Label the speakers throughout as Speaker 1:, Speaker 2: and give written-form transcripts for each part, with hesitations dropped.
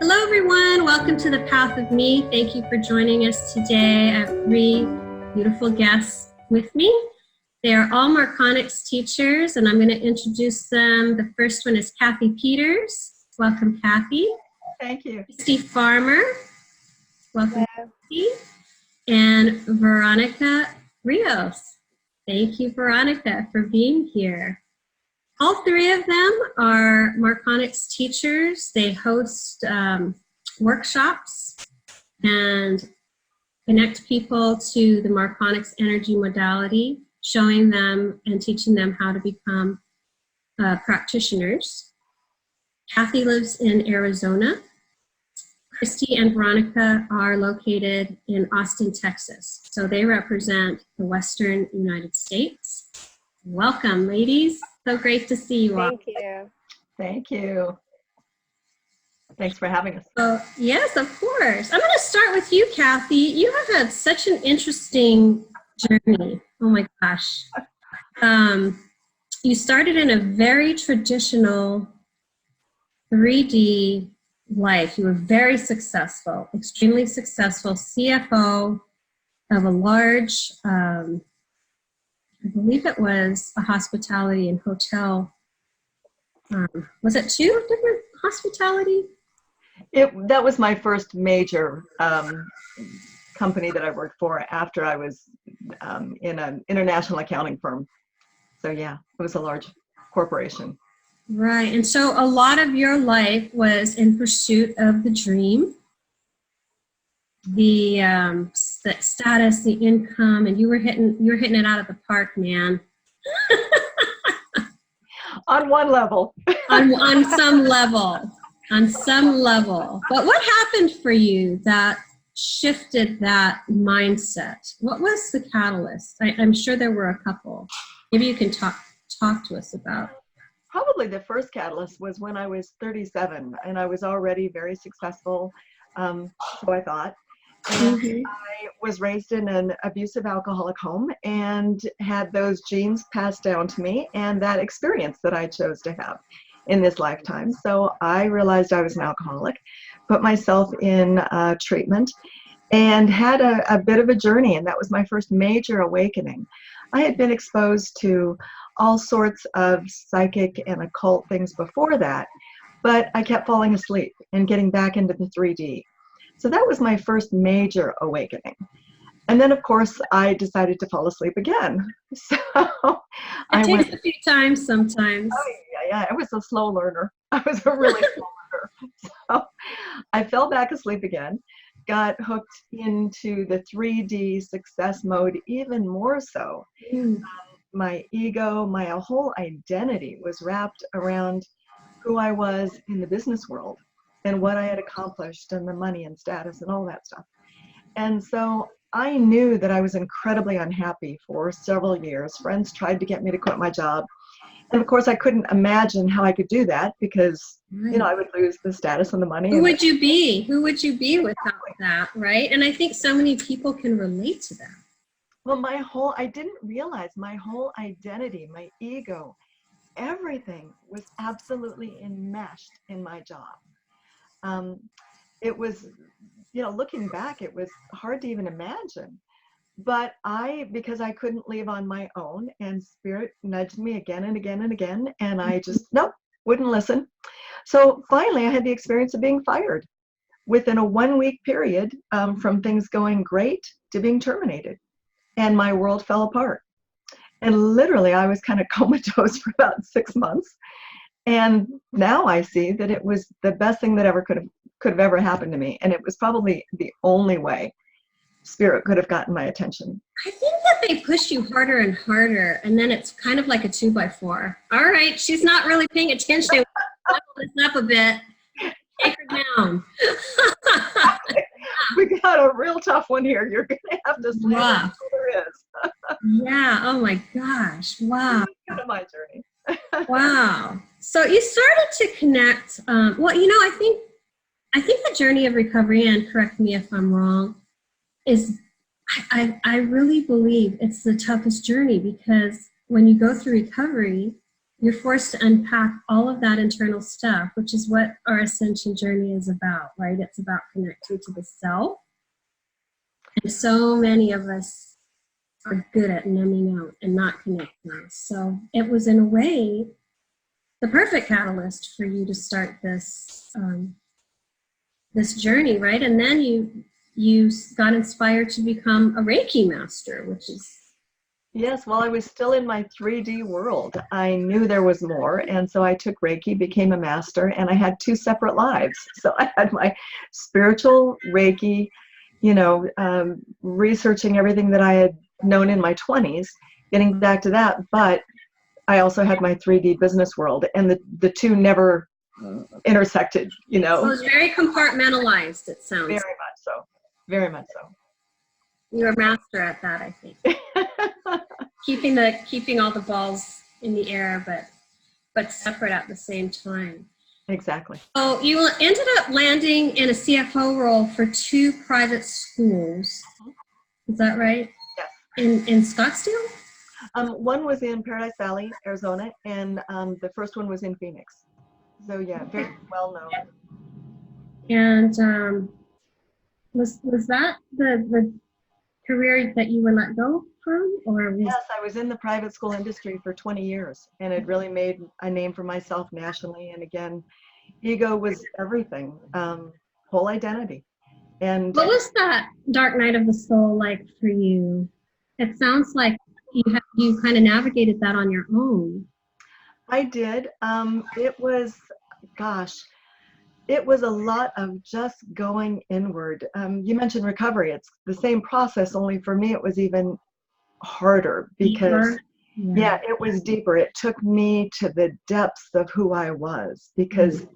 Speaker 1: Hello everyone, welcome to the Path of Me. Thank you for joining us today. I have three beautiful guests with me. They are all Marconics teachers and I'm going to introduce them. The first one is Kathy Peters. Welcome, Kathy.
Speaker 2: Thank you.
Speaker 1: Kristi Farmer. Welcome, Kathy. And Veronica Rios. Thank you, Veronica, for being here. All three of them are Marconics teachers. They host workshops and connect people to the Marconics Energy modality, showing them and teaching them how to become practitioners. Kathy lives in Arizona. Kristi and Veronica are located in Austin, Texas. So they represent the Western United States. Welcome, ladies. So great to see you all.
Speaker 3: Thank you.
Speaker 2: Thank you. Thanks for having us.
Speaker 1: Yes, of course. I'm going to start with you, Kathy. You have had such an interesting journey. Oh my gosh. You started in a very traditional 3D life. You were very successful, extremely successful CFO of a large, I believe it was a hospitality and hotel. Was it two different hospitality?
Speaker 2: That was my first major company that I worked for after I was in an international accounting firm. So yeah, it was a large corporation.
Speaker 1: Right, and so a lot of your life was in pursuit of the dream, the status, the income, and you were hitting it out of the park, man.
Speaker 2: On one level.
Speaker 1: on some level. On some level. But what happened for you that shifted that mindset? What was the catalyst? I'm sure there were a couple. Maybe you can talk to us about.
Speaker 2: Probably the first catalyst was when I was 37 and I was already very successful, so I thought. And I was raised in an abusive alcoholic home and had those genes passed down to me and that experience that I chose to have in this lifetime. So I realized I was an alcoholic, put myself in treatment, and had a bit of a journey, and that was my first major awakening. I had been exposed to all sorts of psychic and occult things before that, but I kept falling asleep and getting back into the 3D. So that was my first major awakening. And then, of course, I decided to fall asleep again. So
Speaker 1: it takes a few times sometimes.
Speaker 2: Oh, yeah, I was a slow learner. I was a really slow learner. So I fell back asleep again, got hooked into the 3D success mode even more so. My ego, my whole identity was wrapped around who I was in the business world and what I had accomplished and the money and status and all that stuff. And so I knew that I was incredibly unhappy for several years. Friends tried to get me to quit my job. And of course, I couldn't imagine how I could do that because, you know, I would lose the status and the money.
Speaker 1: Who would you be? Who would you be without that, right? And I think so many people can relate to that.
Speaker 2: Well, I didn't realize my whole identity, my ego, everything was absolutely enmeshed in my job. It was, you know, looking back, it was hard to even imagine. But because I couldn't leave on my own, and Spirit nudged me again and again and again, and I just, nope, wouldn't listen. So finally, I had the experience of being fired within a 1-week period from things going great to being terminated. And my world fell apart. And literally, I was kind of comatose for about 6 months. And now I see that it was the best thing that could have ever happened to me. And it was probably the only way Spirit could have gotten my attention.
Speaker 1: I think that they push you harder and harder, and then it's kind of like a 2x4. All right, she's not really paying attention. Level this up a bit. Take her down.
Speaker 2: We got a real tough one here. You're going to have to say what there is.
Speaker 1: Yeah. Oh my gosh. Wow.
Speaker 2: That's kind of my journey.
Speaker 1: Wow. So you started to connect. Well, you know, I think the journey of recovery, and correct me if I'm wrong, is I really believe it's the toughest journey because when you go through recovery, you're forced to unpack all of that internal stuff, which is what our ascension journey is about, right? It's about connecting to the self. And so many of us are good at numbing out and not connecting. So it was, in a way, the perfect catalyst for you to start this this journey, right? And then you got inspired to become a Reiki master, which is...
Speaker 2: Yes, well, I was still in my 3D world. I knew there was more, and so I took Reiki, became a master, and I had 2 separate lives. So I had my spiritual Reiki, you know, researching everything that I had known in my 20s, getting back to that, but I also had my 3D business world, and the two never intersected, you know.
Speaker 1: So it was very compartmentalized, it sounds.
Speaker 2: Very much so. Very much so.
Speaker 1: You're a master at that, I think. keeping all the balls in the air, but separate at the same time.
Speaker 2: Exactly.
Speaker 1: Oh, you ended up landing in a CFO role for 2 private schools. Is that right?
Speaker 2: Yes.
Speaker 1: In Scottsdale?
Speaker 2: One was in Paradise Valley, Arizona, and the first one was in Phoenix. So yeah, very well known.
Speaker 1: And was that the career that you were let go from, or was...
Speaker 2: Yes, I was in the private school industry for 20 years, and it really made a name for myself nationally. And again, ego was everything, whole identity. And
Speaker 1: what was that dark night of the soul like for you? It sounds like you kind of navigated that on your own.
Speaker 2: I did. It was, gosh, it was a lot of just going inward. You mentioned recovery. It's the same process, only for me it was even harder because, yeah, it was deeper. It took me to the depths of who I was, because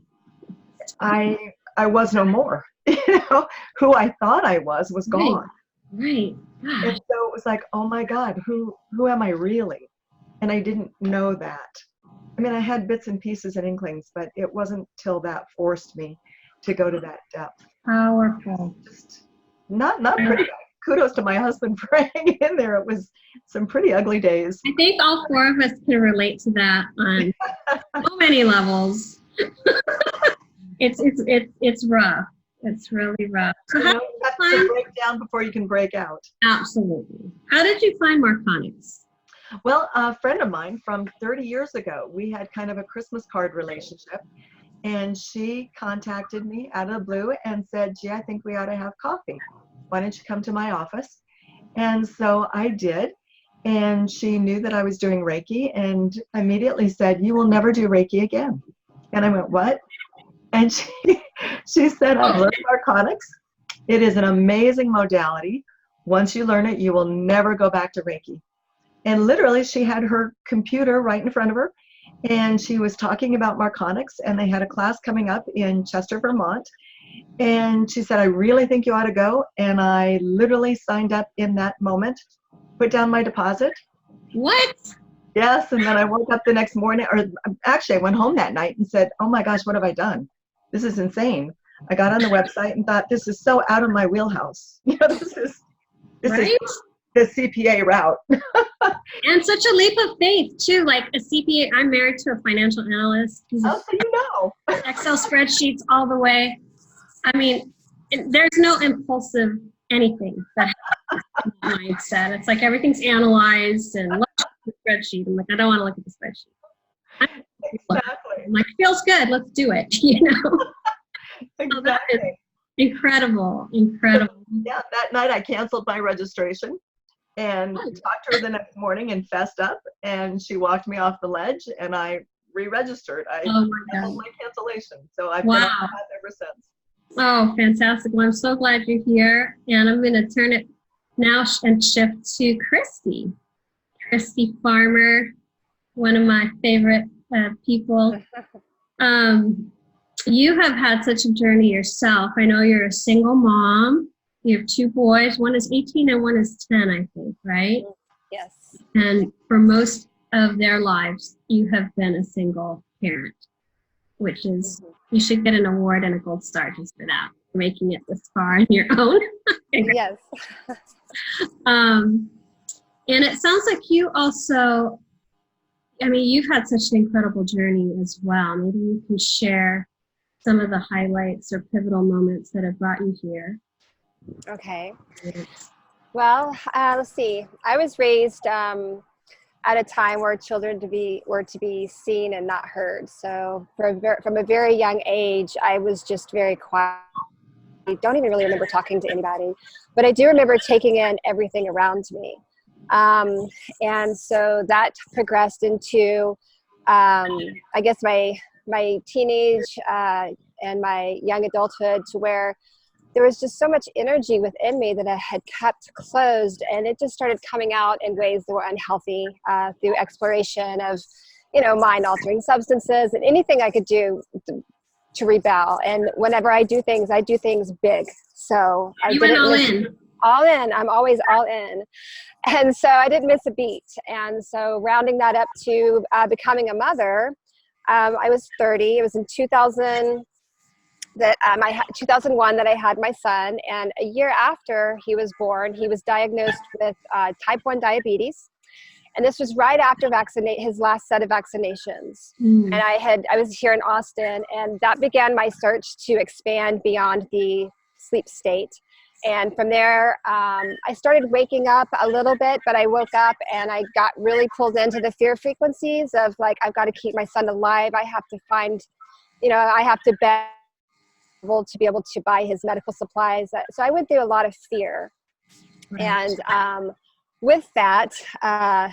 Speaker 2: I was no more. You know, who I thought I was gone.
Speaker 1: Right.
Speaker 2: And so it was like, oh my God, who am I really? And I didn't know that. I mean, I had bits and pieces and inklings, but it wasn't till that forced me to go to that depth.
Speaker 1: Powerful.
Speaker 2: Just not pretty. Kudos to my husband for hanging in there. It was some pretty ugly days.
Speaker 1: I think all 4 of us can relate to that on so many levels. It's rough. It's really rough. So how did
Speaker 2: you have to break down before you can break out.
Speaker 1: Absolutely. How did you find Marconics?
Speaker 2: Well, a friend of mine from 30 years ago, we had kind of a Christmas card relationship, and she contacted me out of the blue and said, gee, I think we ought to have coffee. Why don't you come to my office? And so I did, and she knew that I was doing Reiki and immediately said, you will never do Reiki again. And I went, what? And she said, I've learned Marconics. It is an amazing modality. Once you learn it, you will never go back to Reiki. And literally, she had her computer right in front of her, and she was talking about Marconics, and they had a class coming up in Chester, Vermont. And she said, I really think you ought to go. And I literally signed up in that moment, put down my deposit.
Speaker 1: What?
Speaker 2: Yes, and then I woke up the next morning, or actually I went home that night and said, oh my gosh, what have I done? This is insane. I got on the website and thought, this is so out of my wheelhouse. You know, this is
Speaker 1: right?
Speaker 2: The CPA route.
Speaker 1: And such a leap of faith too, like a CPA. I'm married to a financial analyst.
Speaker 2: Oh, so you know.
Speaker 1: Excel spreadsheets all the way. I mean, there's no impulsive anything that happens in the mindset. It's like everything's analyzed and look at the spreadsheet. I'm like, I don't want to look at the spreadsheet.
Speaker 2: Exactly.
Speaker 1: I'm like, feels good, let's do it, you know?
Speaker 2: Exactly.
Speaker 1: So that is incredible.
Speaker 2: Yeah, that night I canceled my registration and talked to her the next morning and fessed up, and she walked me off the ledge, and I re-registered. I canceled my cancellation. So I've been on that ever since.
Speaker 1: Oh, fantastic. Well, I'm so glad you're here, and I'm going to turn it now and shift to Christy Farmer, one of my favorite people. You have had such a journey yourself. I know you're a single mom. You have 2 boys. One is 18 and one is 10, I think, right?
Speaker 3: Yes.
Speaker 1: And for most of their lives, you have been a single parent, which is, you should get an award and a gold star just for that, for making it this far on your own.
Speaker 3: Yes.
Speaker 1: And it sounds like you also I mean, you've had such an incredible journey as well. Maybe you can share some of the highlights or pivotal moments that have brought you here.
Speaker 3: Okay. Well, let's see. I was raised at a time where children were to be seen and not heard. So from a very young age, I was just very quiet. I don't even really remember talking to anybody, but I do remember taking in everything around me. And so that progressed into, I guess, my teenage and my young adulthood, to where there was just so much energy within me that I had kept closed, and it just started coming out in ways that were unhealthy through exploration of, mind-altering substances and anything I could do to rebel. And whenever I do things big. So
Speaker 1: You went all in.
Speaker 3: All in. I'm always all in. And so I didn't miss a beat. And so rounding that up to becoming a mother, I was 30. It was in 2000 that 2001 that I had my son. And a year after he was born, he was diagnosed with type 1 diabetes. And this was right after his last set of vaccinations. And I was here in Austin, and that began my search to expand beyond the sleep state. And from there, I started waking up a little bit, but I woke up and I got really pulled into the fear frequencies of like, I've got to keep my son alive. I have to find, I have to to be able to buy his medical supplies. So I went through a lot of fear. Right. And with that, I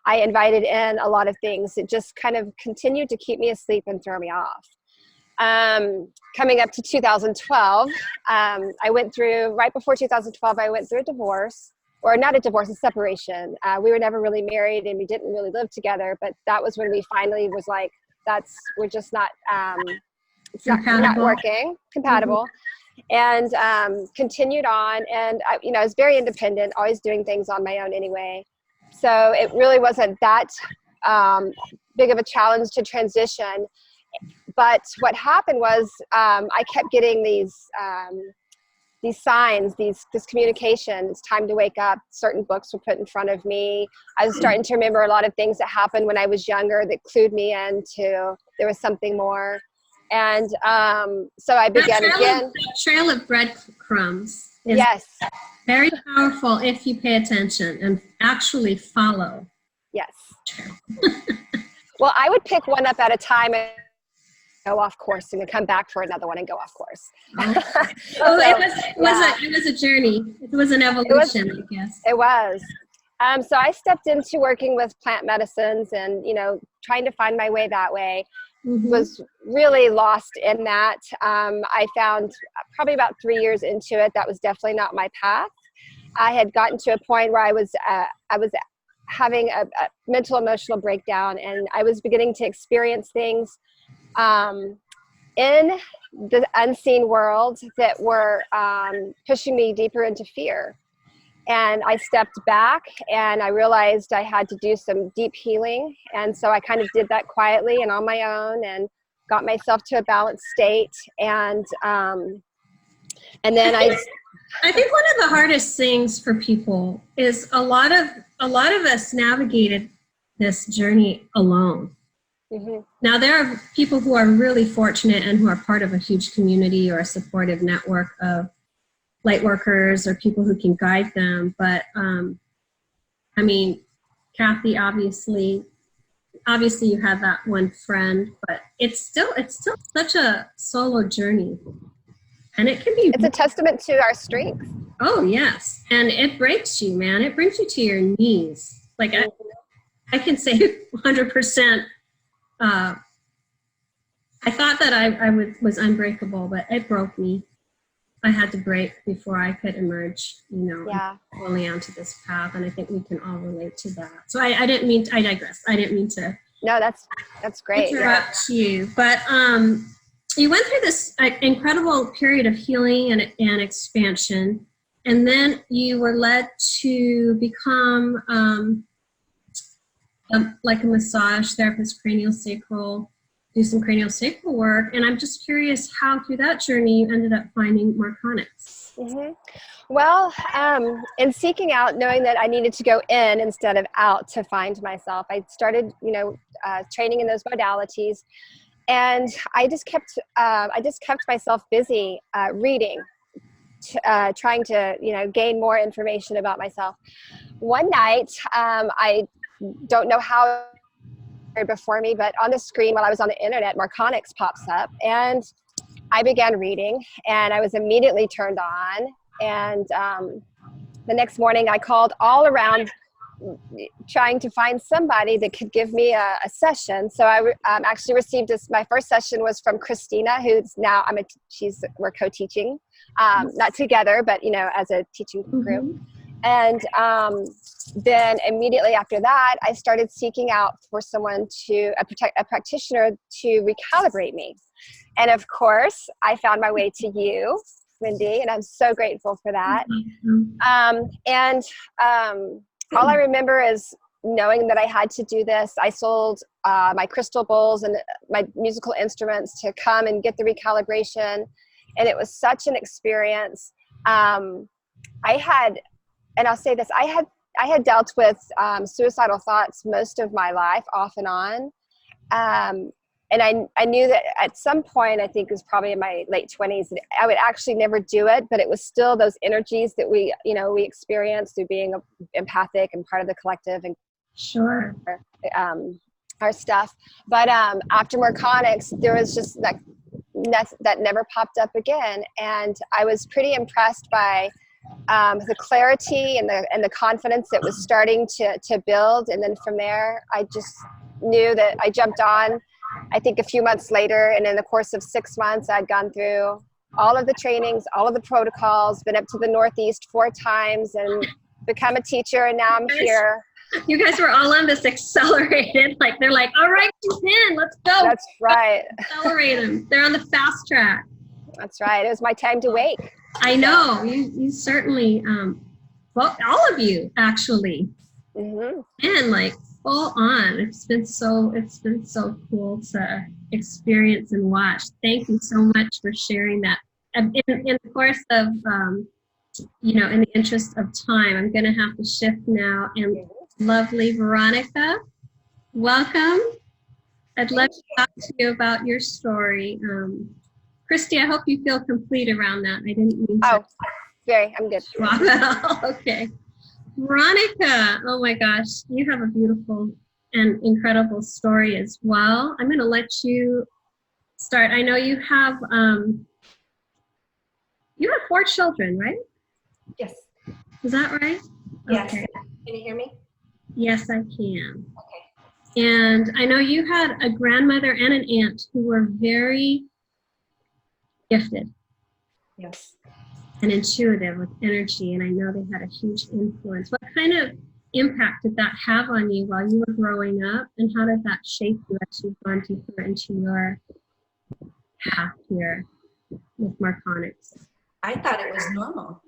Speaker 3: invited in a lot of things that just kind of continued to keep me asleep and throw me off. Coming up to 2012, I went through, right before 2012, I went through a divorce, or not a divorce, a separation. We were never really married and we didn't really live together, but that was when we finally was like, we're just not, it's not working, compatible. And continued on, and I was very independent, always doing things on my own anyway. So it really wasn't that big of a challenge to transition. But what happened was I kept getting these signs, this communication. It's time to wake up. Certain books were put in front of me. I was starting to remember a lot of things that happened when I was younger that clued me into there was something more. And so I began again.
Speaker 1: That trail of breadcrumbs is very powerful if you pay attention and actually follow.
Speaker 3: Yes. Well, I would pick one up at a time and go off course and then come back for another one and go off course.
Speaker 1: It was a journey. It was an evolution, I guess.
Speaker 3: It was. So I stepped into working with plant medicines and, trying to find my way that way. Was really lost in that. I found probably about 3 years into it, that was definitely not my path. I had gotten to a point where I was having a mental emotional breakdown, and I was beginning to experience things in the unseen world that were pushing me deeper into fear. And I stepped back and I realized I had to do some deep healing. And so I kind of did that quietly and on my own and got myself to a balanced state. And then I
Speaker 1: think one of the hardest things for people is a lot of us navigated this journey alone. Now, there are people who are really fortunate and who are part of a huge community or a supportive network of light workers or people who can guide them. But Kathy, obviously you had that one friend, but it's still such a solo journey, and it's
Speaker 3: a testament to our strength.
Speaker 1: Oh yes, and it breaks you, man. It brings you to your knees. Like I can say 100%. I thought that I was unbreakable, but it broke me. I had to break before I could emerge, fully onto this path. And I think we can all relate to that. So I digress. I didn't mean to.
Speaker 3: No, that's great.
Speaker 1: Interrupt you. But you went through this incredible period of healing and expansion. And then you were led to become like a massage therapist, craniosacral do some craniosacral work. And I'm just curious how through that journey you ended up finding Marconics.
Speaker 3: Mm-hmm. Well, in seeking out, knowing that I needed to go in instead of out to find myself, I started, training in those modalities, and I just kept myself busy reading, trying to, gain more information about myself. One night, I don't know how before me, but on the screen while I was on the internet, Marconics pops up, and I began reading, and I was immediately turned on. And the next morning I called all around trying to find somebody that could give me a session. So I actually received my first session was from Christina, who's now, we're co-teaching, not together, but, as a teaching group.
Speaker 1: Mm-hmm.
Speaker 3: And then immediately after that, I started seeking out for someone a practitioner to recalibrate me. And of course, I found my way to you, Wendy, and I'm so grateful for that.
Speaker 1: Mm-hmm.
Speaker 3: All I remember is knowing that I had to do this. I sold my crystal bowls and my musical instruments to come and get the recalibration. And it was such an experience. And I'll say this, I had dealt with suicidal thoughts most of my life, off and on. And I knew that at some point, I think it was probably in my late 20s, that I would actually never do it, but it was still those energies that we experience through being empathic and part of the collective and
Speaker 1: Sure.
Speaker 3: our stuff. But after Marconics, there was just that never popped up again. And I was pretty impressed by the clarity and the confidence that was starting to build. And then from there, I just knew that I jumped on, I think a few months later, and in the course of 6 months, I'd gone through all of the trainings, all of the protocols, been up to the Northeast 4 times and become a teacher. And now I'm here.
Speaker 1: You guys were all on this accelerated, they're like, all right, she's in, let's go.
Speaker 3: That's right.
Speaker 1: Accelerate them. They're on the fast track.
Speaker 3: That's right. It was my time to wake.
Speaker 1: I know. You certainly, all of you actually.
Speaker 3: Mm-hmm.
Speaker 1: And full on. It's been so cool to experience and watch. Thank you so much for sharing that. In the course of, in the interest of time, I'm going to have to shift now. And lovely Veronica, welcome. I'd love to talk to you about your story. Christy, I hope you feel complete around that. I didn't mean to.
Speaker 3: Oh, I'm good.
Speaker 1: Okay. Veronica, oh my gosh, you have a beautiful and incredible story as well. I'm going to let you start. I know you have 4 children, right?
Speaker 4: Yes.
Speaker 1: Is that right?
Speaker 4: Yes.
Speaker 1: Okay.
Speaker 4: Can you hear me?
Speaker 1: Yes, I can.
Speaker 4: Okay.
Speaker 1: And I know you had a grandmother and an aunt who were very gifted.
Speaker 4: Yes.
Speaker 1: And intuitive with energy, and I know they had a huge influence. What kind of impact did that have on you while you were growing up, and how did that shape you as you've gone deeper into your path here with Marconics?
Speaker 4: I thought it was normal.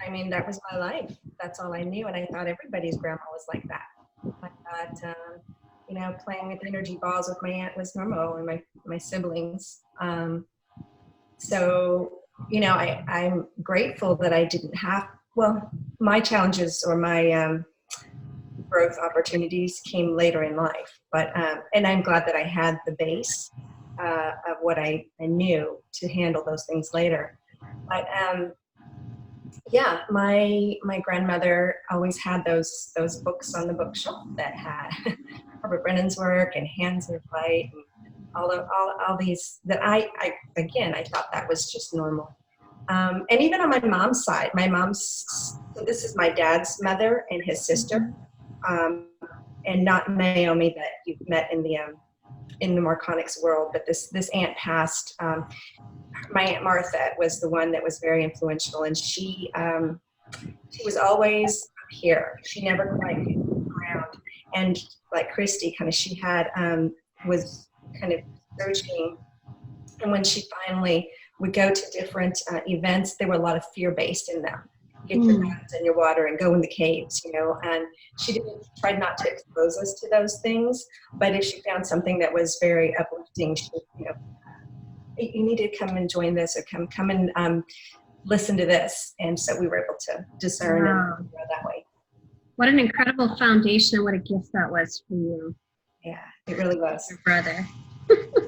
Speaker 4: I mean, that was my life. That's all I knew, and I thought everybody's grandma was like that. I thought, playing with energy balls with my aunt was normal, and my siblings. I'm grateful that I didn't have, my challenges or my growth opportunities came later in life, but, and I'm glad that I had the base of what I knew to handle those things later. But my grandmother always had those books on the bookshelf that had Robert Brennan's work and Hands in Flight and all these that I thought that was just normal. And even on my mom's side, so this is my dad's mother and his sister, and not Naomi that you've met in the Marconics world, but this aunt passed. My Aunt Martha was the one that was very influential, and she was always up here. She never quite hit the ground. And like Christy, she had was kind of searching, and when she finally would go to different events, there were a lot of fear-based in them, get your guns and your water and go in the caves, you know, and she didn't try not to expose us to those things, but if she found something that was very uplifting, she would, you know, you need to come and join this, or come and listen to this. And so we were able to discern and grow that way.
Speaker 1: What an incredible foundation, and what a gift that was for you.
Speaker 4: Yeah, it really was.
Speaker 1: Your brother.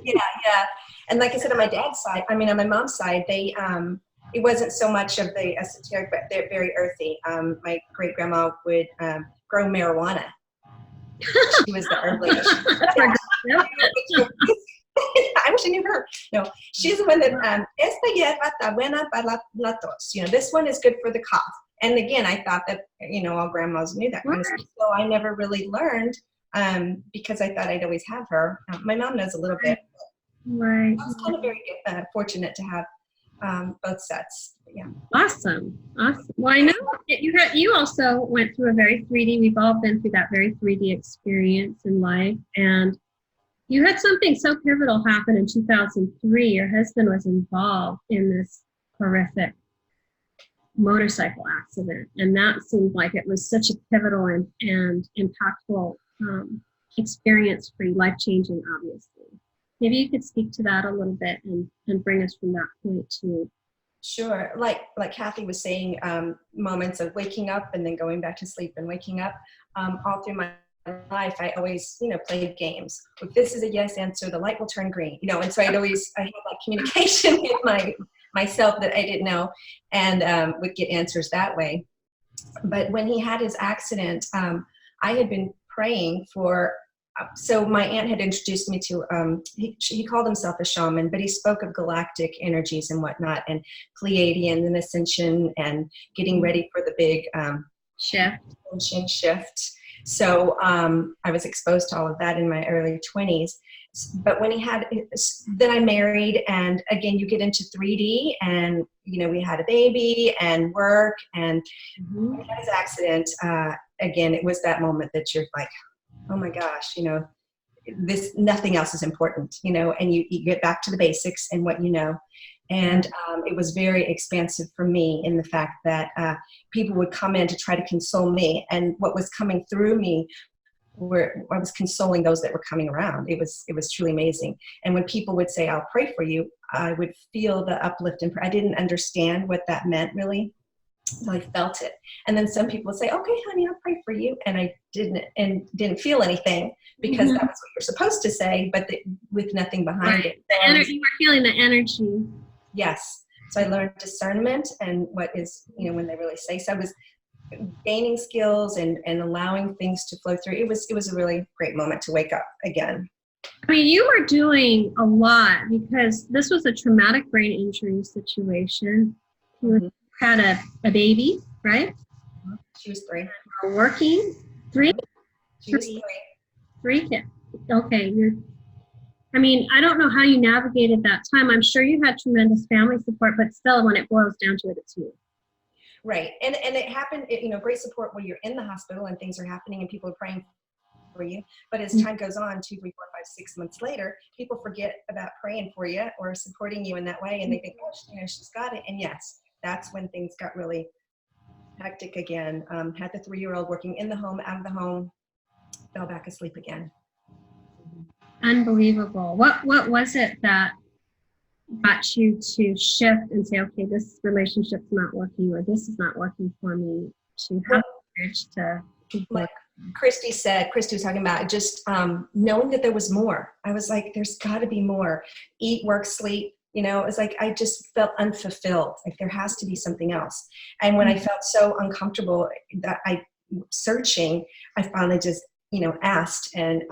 Speaker 4: Yeah. And like I said, on my dad's side, I mean, on my mom's side, they, it wasn't so much of the esoteric, but they're very earthy. My great grandma would grow marijuana. She was the herb lady. I wish I knew her. No, she's the one that, esta hierba está buena para la tos. You know, this one is good for the cough. And again, I thought that, you know, all grandmas knew that kind of stuff. So I never really learned because I thought I'd always have her. My mom knows a little bit.
Speaker 1: Right.
Speaker 4: I was kind of very fortunate to have both sets. Yeah.
Speaker 1: Awesome. Well, I know that you also went through a very 3D. We've all been through that very 3D experience in life, and you had something so pivotal happen in 2003. Your husband was involved in this horrific motorcycle accident, and that seemed like it was such a pivotal and impactful experience for you, life-changing, obviously. Maybe you could speak to that a little bit and bring us from that point to.
Speaker 4: Sure. Like Kathy was saying, moments of waking up and then going back to sleep and waking up. All through my life, I always, you know, played games. If this is a yes answer, the light will turn green, you know, and so I had that communication with myself that I didn't know, and would get answers that way. But when he had his accident, I had been praying for, so my aunt had introduced me to, he called himself a shaman, but he spoke of galactic energies and whatnot, and Pleiadian and ascension, and getting ready for the big shift. So I was exposed to all of that in my early 20s. But when then I married, and again, you get into 3D, and, you know, we had a baby and work, and when he had his accident, again, it was that moment that you're like, oh my gosh, you know, nothing else is important, you know, and you get back to the basics and what you know. And it was very expansive for me in the fact that people would come in to try to console me, and what was coming through me I was consoling those that were coming around. It was truly amazing. And when people would say, I'll pray for you, I would feel the uplift, and I didn't understand what that meant really. So I felt it. And then some people would say, okay, honey, I'll pray for you. And I didn't feel anything, because that was what you're supposed to say, but with nothing behind it.
Speaker 1: The energy, you were feeling the energy.
Speaker 4: Yes. So I learned discernment and what is, you know, when they really say. So I was gaining skills and allowing things to flow through. It was a really great moment to wake up again.
Speaker 1: I mean, you were doing a lot, because this was a traumatic brain injury situation. You had a baby, right?
Speaker 4: She was 3.
Speaker 1: You're working 3?
Speaker 4: She was 3.
Speaker 1: 3 kids. Okay. I mean, I don't know how you navigated that time. I'm sure you had tremendous family support, but still, when it boils down to it, it's you.
Speaker 4: Right. And it happened, you know, great support when you're in the hospital and things are happening and people are praying for you. But as time goes on, 2, 3, 4, 5, 6 months later, people forget about praying for you or supporting you in that way. And they think, oh, you know, she's got it. And yes, that's when things got really hectic again. Had the 3-year-old working in the home, out of the home, fell back asleep again.
Speaker 1: Unbelievable. What was it that got you to shift and say, okay, this relationship's not working, or this is not working for me, to have courage to
Speaker 4: like Kristi was talking about just knowing that there was more. I was like, there's got to be more. Eat, work, sleep. You know, it was like I just felt unfulfilled. Like there has to be something else. And when I felt so uncomfortable that searching, I finally just, you know, asked, and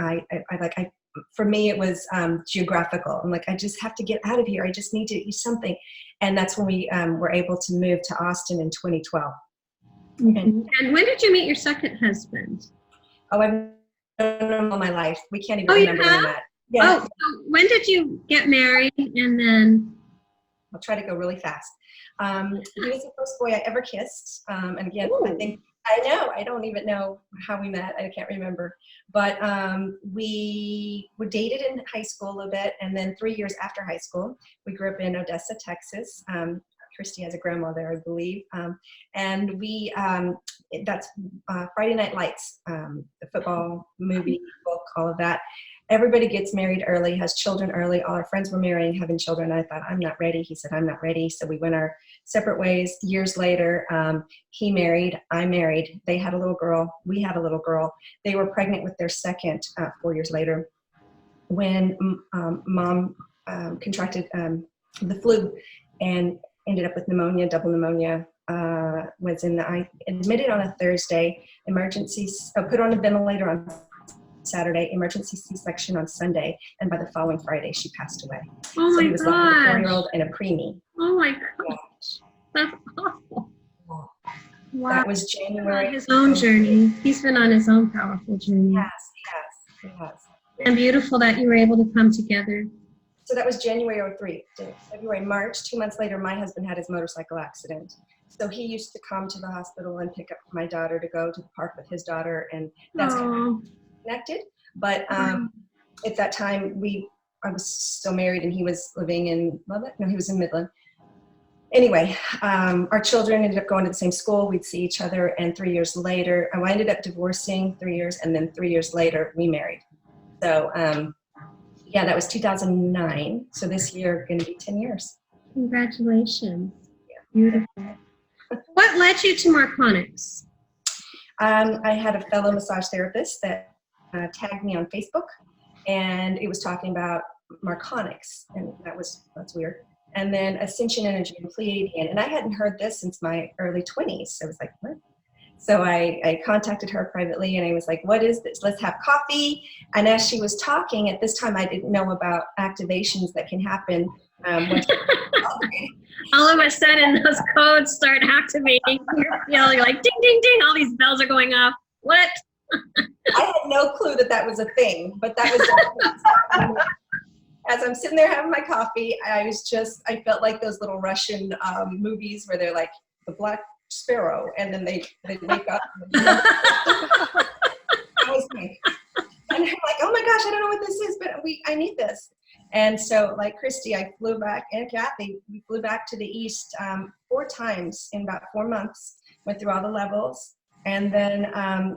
Speaker 4: for me, it was geographical. I'm like, I just have to get out of here. I just need to do something. And that's when we were able to move to Austin in 2012.
Speaker 1: And when did you meet your second husband?
Speaker 4: Oh, I've known him all my life. We can't even remember when we met.
Speaker 1: Yeah. Oh, so when did you get married? And then?
Speaker 4: I'll try to go really fast. He was the first boy I ever kissed. And again, I don't even know how we met. I can't remember. But we were dated in high school a little bit. And then 3 years after high school, we grew up in Odessa, Texas. Kristi as a grandmother, I believe. And we, that's Friday Night Lights, the football, movie, book, all of that. Everybody gets married early, has children early. All our friends were marrying, having children. I thought, I'm not ready. He said, I'm not ready. So we went our separate ways. Years later, he married, I married. They had a little girl. We had a little girl. They were pregnant with their second 4 years later when mom contracted the flu and ended up with pneumonia, double pneumonia. Was admitted on a Thursday, put on a ventilator on Saturday, emergency C-section on Sunday, and by the following Friday, she passed away.
Speaker 1: Oh
Speaker 4: So
Speaker 1: my
Speaker 4: he was left with a
Speaker 1: gosh.
Speaker 4: 4-year-old and a preemie.
Speaker 1: Oh my gosh. That's awful. Wow.
Speaker 4: That was January.
Speaker 1: His own journey. He's been on his own powerful journey.
Speaker 4: Yes.
Speaker 1: And beautiful that you were able to come together.
Speaker 4: So that was January 03. February, March, 2 months later, my husband had his motorcycle accident. So he used to come to the hospital and pick up my daughter to go to the park with his daughter, and that's kind of connected. But at that time, I was still married, and he was living in Lubbock. No, he was in Midland. Anyway, our children ended up going to the same school. We'd see each other, and 3 years later, I ended up divorcing 3 years, and then 3 years later, we married. So, yeah, that was 2009. So this year, going to be 10 years.
Speaker 1: Congratulations. Yeah. Beautiful. What led you to Marconics?
Speaker 4: I had a fellow massage therapist that tagged me on Facebook, and it was talking about Marconics, and that's weird. And then ascension energy and Pleiadian, and I hadn't heard this since my early 20s. I was like, what? So I contacted her privately, and I was like, what is this? Let's have coffee. And as she was talking, at this time, I didn't know about activations that can happen.
Speaker 1: All of a sudden, those codes start activating. You're like, ding, ding, ding. All these bells are going off. What?
Speaker 4: I had no clue that was a thing, but that was as I'm sitting there having my coffee, I felt like those little Russian movies where they're like the Black Sparrow, and then they wake up. That was me. And I'm like, oh my gosh, I don't know what this is, but I need this. And so, like Kristi, I flew back, and Kathy, we flew back to the East 4 times in about 4 months, went through all the levels, and then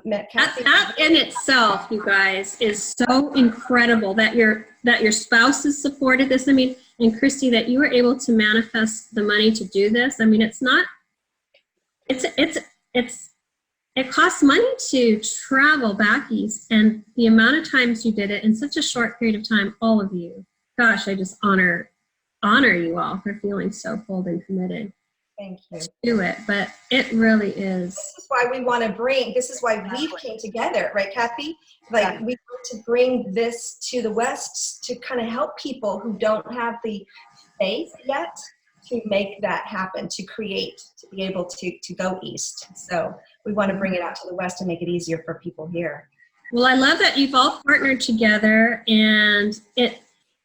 Speaker 4: met Kathy.
Speaker 1: That in itself, you guys, is so incredible that your spouse has supported this. I mean, and Kristi, that you were able to manifest the money to do this. I mean, it costs money to travel back east, and the amount of times you did it in such a short period of time, all of you. Gosh, I just honor you all for feeling so pulled and committed.
Speaker 4: Thank you.
Speaker 1: To do it, but it really is.
Speaker 4: This is why we came together, right, Kathy? Like, we want to bring this to the West to kind of help people who don't have the faith yet to make that happen, to create, to be able to go east. So we want to bring it out to the West and make it easier for people here.
Speaker 1: Well, I love that you've all partnered together, and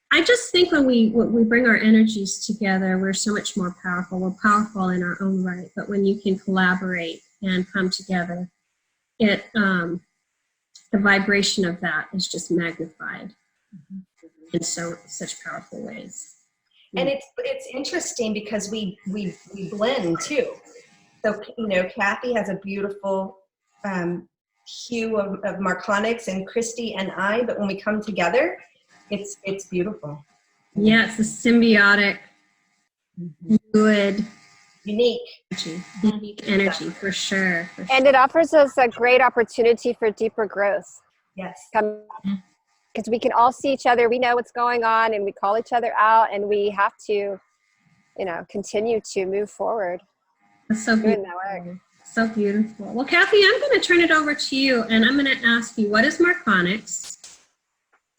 Speaker 1: I just think when we bring our energies together, we're so much more powerful. We're powerful in our own right, but when you can collaborate and come together, the vibration of that is just magnified in such powerful ways.
Speaker 4: And it's interesting because we blend too. So, Kathy has a beautiful hue of Marconics, and Kristi and I, but when we come together, it's beautiful.
Speaker 1: Yeah, it's a symbiotic, good,
Speaker 4: unique
Speaker 1: energy for sure.
Speaker 3: And it offers us a great opportunity for deeper growth.
Speaker 4: Yes.
Speaker 3: Because we can all see each other, we know what's going on, and we call each other out, and we have to, continue to move forward.
Speaker 1: That's so beautiful. So beautiful. Well, Kathy, I'm going to turn it over to you, and I'm going to ask you, what is Marconics?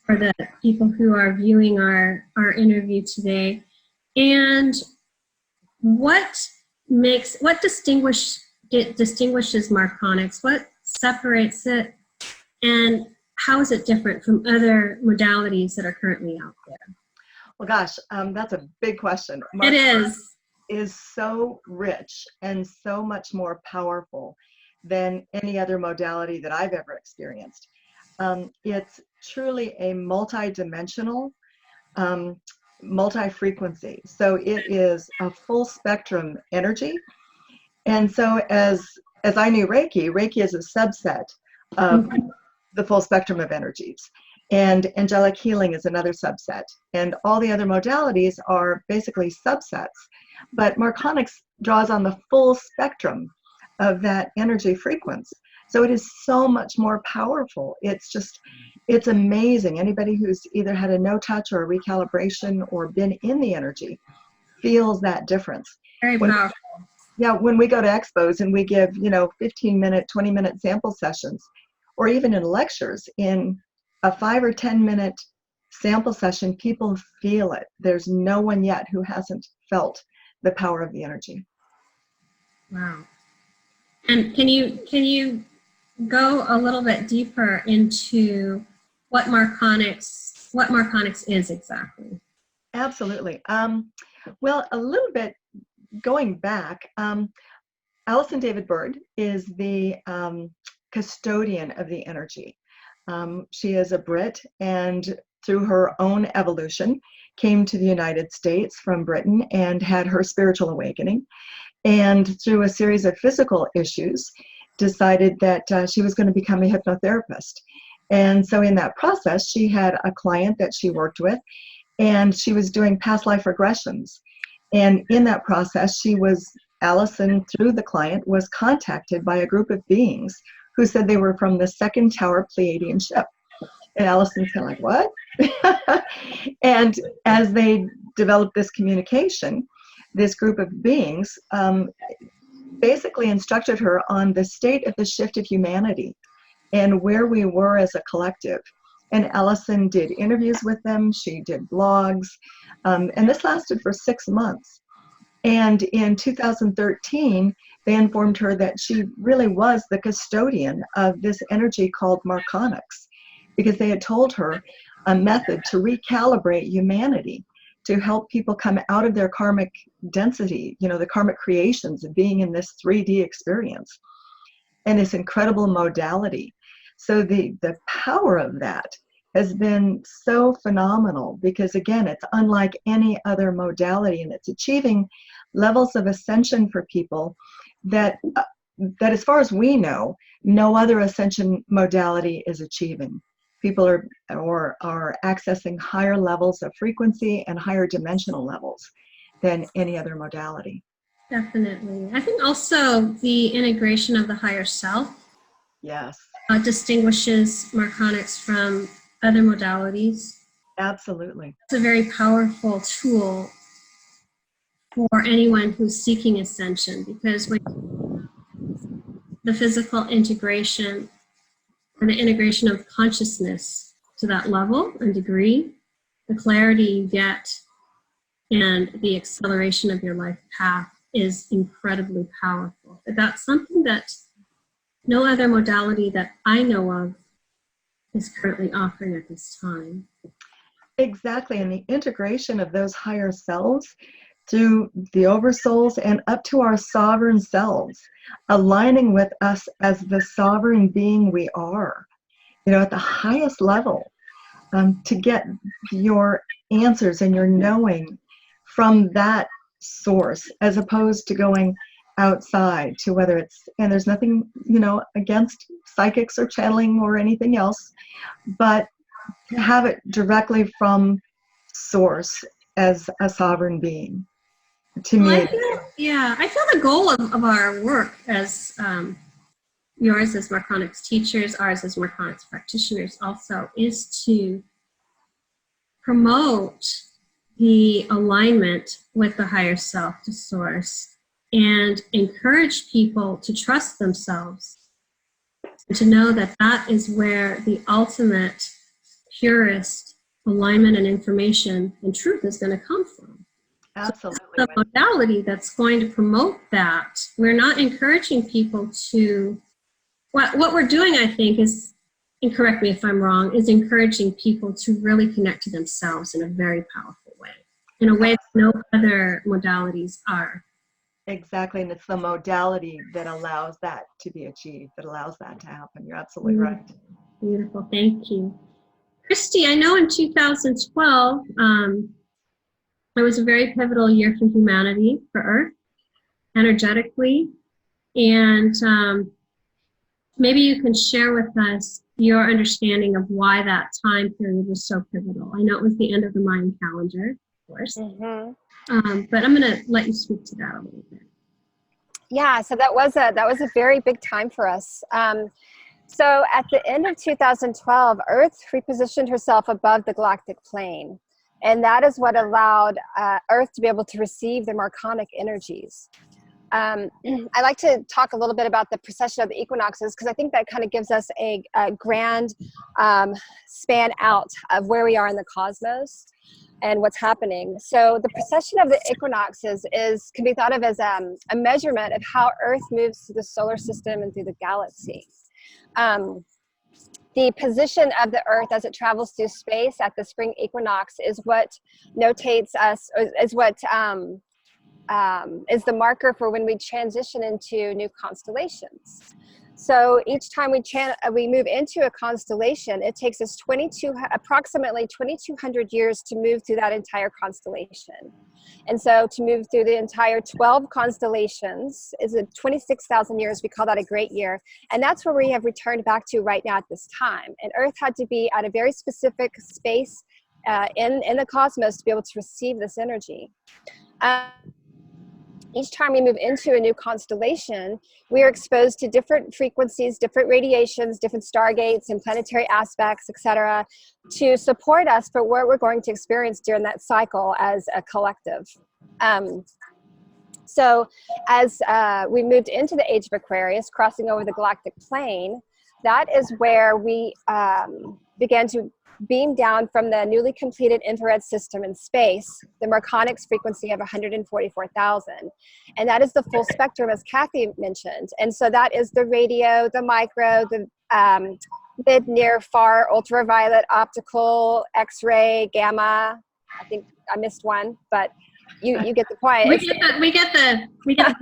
Speaker 1: For the people who are viewing our interview today, and what distinguishes Marconics? What separates it, and how is it different from other modalities that are currently out there?
Speaker 2: Well, gosh, that's a big question.
Speaker 1: It
Speaker 2: is so rich and so much more powerful than any other modality that I've ever experienced. It's truly a multidimensional multi-frequency. So it is a full spectrum energy. And so as I knew Reiki is a subset of the full spectrum of energies. And angelic healing is another subset. And all the other modalities are basically subsets. But Marconics draws on the full spectrum of that energy frequency. So it is so much more powerful. It's amazing. Anybody who's either had a no-touch or a recalibration or been in the energy feels that difference.
Speaker 1: Very powerful.
Speaker 2: Yeah, when we go to expos and we give, 15-minute, 20-minute sample sessions, or even in lectures, in a 5 or 10-minute sample session, people feel it. There's no one yet who hasn't felt the power of the energy.
Speaker 1: Wow. And can you go a little bit deeper into what Marconics is exactly?
Speaker 2: Absolutely. Well, a little bit going back, Alison David Bird is the custodian of the energy. She is a Brit, and through her own evolution came to the United States from Britain and had her spiritual awakening. And through a series of physical issues, decided that she was going to become a hypnotherapist. And so in that process, she had a client that she worked with, and she was doing past life regressions. And in that process, Alison, through the client, was contacted by a group of beings who said they were from the second tower Pleiadian ship. And Allison's kind of like, what? And as they developed this communication, this group of beings basically instructed her on the state of the shift of humanity and where we were as a collective. And Alison did interviews with them, she did blogs, and this lasted for 6 months. And in 2013, they informed her that she really was the custodian of this energy called Marconics, because they had told her a method to recalibrate humanity, to help people come out of their karmic density, the karmic creations of being in this 3D experience, and this incredible modality. So the power of that has been so phenomenal, because again, it's unlike any other modality, and it's achieving levels of ascension for people that as far as we know, no other ascension modality is achieving. People are accessing higher levels of frequency and higher dimensional levels than any other modality.
Speaker 1: Definitely. I think also the integration of the higher self,
Speaker 2: yes,
Speaker 1: distinguishes Marconics from other modalities.
Speaker 2: Absolutely.
Speaker 1: It's a very powerful tool for anyone who's seeking ascension, because when the physical integration or the integration of consciousness to that level and degree, the clarity you get and the acceleration of your life path is incredibly powerful. But that's something that no other modality that I know of is currently offering at this time.
Speaker 2: Exactly, and the integration of those higher selves through the oversouls and up to our sovereign selves, aligning with us as the sovereign being we are, at the highest level, to get your answers and your knowing from that source, as opposed to going outside to whether it's, and there's nothing, against psychics or channeling or anything else, but to have it directly from source as a sovereign being. To me,
Speaker 1: I feel the goal of our work, as yours as Marconics teachers, ours as Marconics practitioners also, is to promote the alignment with the higher self, to source, and encourage people to trust themselves and to know that that is where the ultimate, purest alignment and information and truth is going to come from.
Speaker 2: absolutely.
Speaker 1: So the modality that's going to promote that, we're not encouraging people to, what we're doing, I think, is, and correct me if I'm wrong, is encouraging people to really connect to themselves in a very powerful way, in a way that no other modalities are.
Speaker 2: Exactly, and it's the modality that allows that to be achieved, that allows that to happen. You're absolutely right.
Speaker 1: Beautiful, thank you. Christy, I know in 2012, It was a very pivotal year for humanity, for Earth, energetically. And maybe you can share with us your understanding of why that time period was so pivotal. I know it was the end of the Mayan calendar, of course, but I'm going to let you speak to that a little bit.
Speaker 3: Yeah, so that was a very big time for us. So at the end of 2012, Earth repositioned herself above the galactic plane, and that is what allowed Earth to be able to receive the Marconic energies. I like to talk a little bit about the precession of the equinoxes because I think that kind of gives us a grand span out of where we are in the cosmos and what's happening. So the precession of the equinoxes can be thought of as a measurement of how Earth moves through the solar system and through the galaxy. The position of the Earth as it travels through space at the spring equinox is what notates us, is what is the marker for when we transition into new constellations. So each time we move into a constellation, it takes us approximately 2,200 years to move through that entire constellation. And so to move through the entire 12 constellations is 26,000 years. We call that a great year. And that's where we have returned back to right now at this time. And Earth had to be at a very specific space in the cosmos to be able to receive this energy. Each time we move into a new constellation, we are exposed to different frequencies, different radiations, different stargates and planetary aspects, etc., to support us for what we're going to experience during that cycle as a collective. So as we moved into the age of Aquarius, crossing over the galactic plane, that is where we began to beam down from the newly completed infrared system in space, the Marconics frequency of 144,000. And that is the full spectrum, as Kathy mentioned. And so that is the radio, the micro, the mid, near, far, ultraviolet, optical, X-ray, gamma. I think I missed one, but you get the point.
Speaker 1: We get the picture.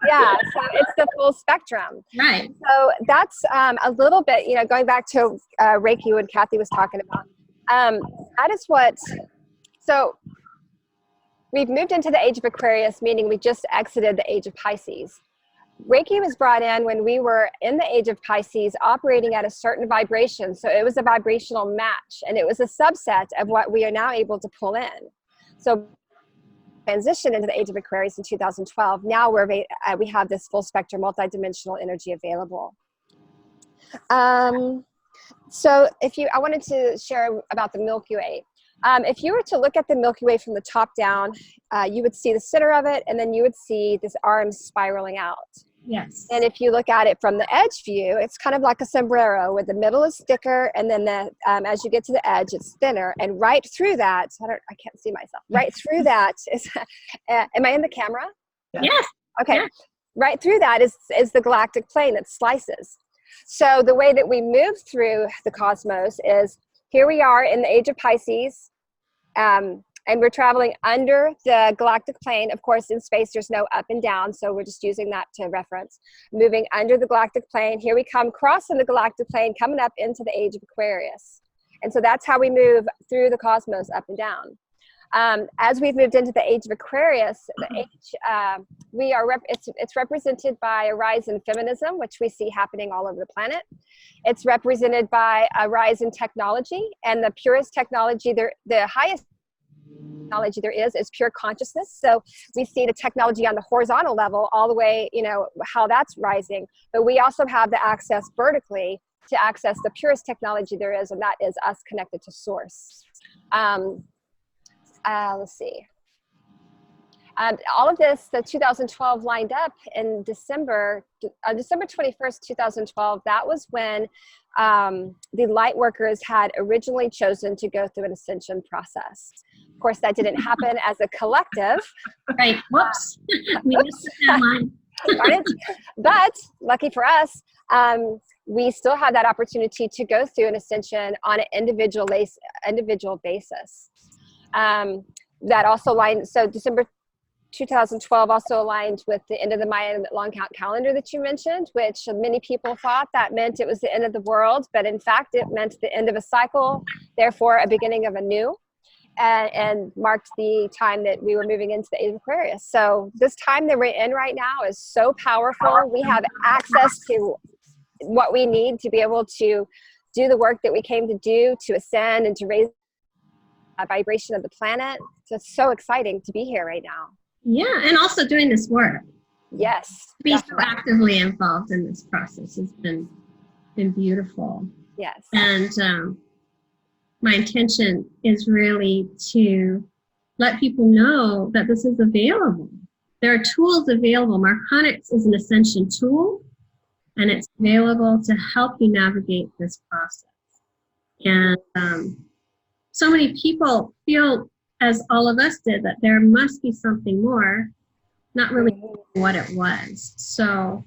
Speaker 3: Yeah, so it's the full spectrum.
Speaker 1: Right.
Speaker 3: So that's a little bit, going back to Reiki, what Kathy was talking about. That is so we've moved into the age of Aquarius, meaning we just exited the age of Pisces. Reiki was brought in when we were in the age of Pisces, operating at a certain vibration. So it was a vibrational match, and it was a subset of what we are now able to pull in. So transition into the age of Aquarius in 2012. Now we have this full spectrum, multidimensional energy available. So I wanted to share about the Milky Way. If you were to look at the Milky Way from the top down, you would see the center of it, and then you would see this arm spiraling out.
Speaker 1: Yes.
Speaker 3: And if you look at it from the edge view, it's kind of like a sombrero, where the middle is thicker, and then as you get to the edge, it's thinner. And right through that, I can't see myself. Right through that is, am I in the camera?
Speaker 1: Yes.
Speaker 3: Okay.
Speaker 1: Yes.
Speaker 3: Right through that is the galactic plane that slices. So the way that we move through the cosmos is, here we are in the age of Pisces, and we're traveling under the galactic plane. Of course, in space, there's no up and down, so we're just using that to reference. Moving under the galactic plane, here we come, crossing the galactic plane, coming up into the age of Aquarius. And so that's how we move through the cosmos, up and down. As we've moved into the age of Aquarius, it's represented by a rise in feminism, which we see happening all over the planet. It's represented by a rise in technology, and the purest technology, the highest technology there is pure consciousness. So we see the technology on the horizontal level all the way, how that's rising. But we also have the access vertically to access the purest technology there is, and that is us connected to source. Let's see. All of this, the 2012 lined up in December 21st, 2012. That was when the light workers had originally chosen to go through an ascension process. Of course, that didn't happen as a collective.
Speaker 1: Right. Whoops. We missed that line.
Speaker 3: Darn it. But lucky for us, we still had that opportunity to go through an ascension on an individual basis. That also aligned, so December 2012 also aligned with the end of the Mayan long count calendar that you mentioned, which many people thought that meant it was the end of the world, but in fact it meant the end of a cycle, therefore a beginning of a new. and marked the time that we were moving into the age of Aquarius. So this time that we're in right now is so powerful. We have access to what we need to be able to do the work that we came to do, to ascend and to raise the vibration of the planet. So it's so exciting to be here right now.
Speaker 1: Yeah, and also doing this work.
Speaker 3: Yes.
Speaker 1: To be
Speaker 3: definitely.
Speaker 1: so actively involved in this process has been beautiful.
Speaker 3: Yes.
Speaker 1: And my intention is really to let people know that this is available. There are tools available. Marconics is an ascension tool, and it's available to help you navigate this process. And so many people feel, as all of us did, that there must be something more, not really what it was. So,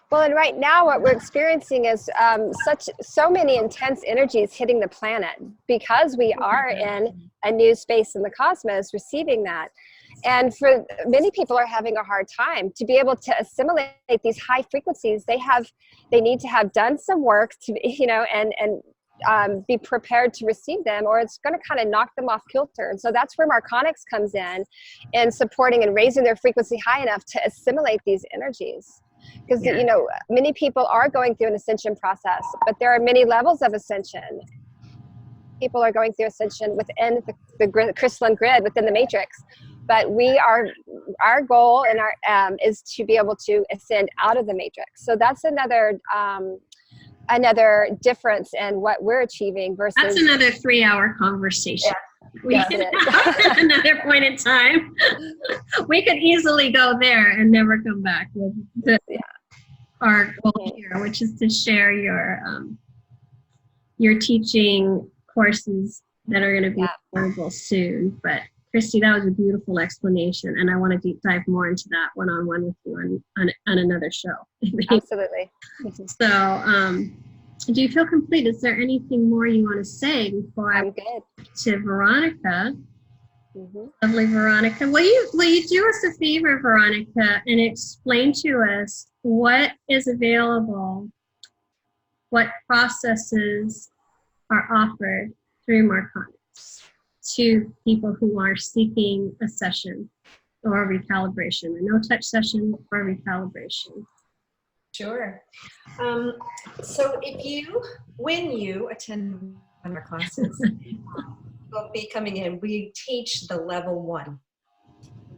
Speaker 3: well, and right now what we're experiencing is so many intense energies hitting the planet because we are in a new space in the cosmos receiving that. And for many people are having a hard time to be able to assimilate these high frequencies. They need to have done some work to, and be prepared to receive them, or it's going to kind of knock them off kilter. And so that's where Marconics comes in supporting and raising their frequency high enough to assimilate these energies. Because, many people are going through an ascension process, but there are many levels of ascension. People are going through ascension within the crystalline grid, within the matrix. But our goal and is to be able to ascend out of the matrix. So that's another difference in what we're achieving versus.
Speaker 1: That's another 3-hour conversation.
Speaker 3: Yeah.
Speaker 1: We at another point in time. We could easily go there and never come back with our goal here, which is to share your teaching courses that are going to be available soon. But Kristi, that was a beautiful explanation, and I want to deep dive more into that one-on-one with you on another show.
Speaker 3: Absolutely.
Speaker 1: So, do you feel complete? Is there anything more you want to say before
Speaker 3: I'm good.
Speaker 1: To Veronica?
Speaker 3: Mm-hmm.
Speaker 1: Lovely Veronica. Will you do us a favor, Veronica, and explain to us what is available, what processes are offered through Marconics to people who are seeking a session or a recalibration, a no-touch session or a recalibration?
Speaker 4: Sure. So when you attend one of our classes, you'll be coming in. We teach the level 1.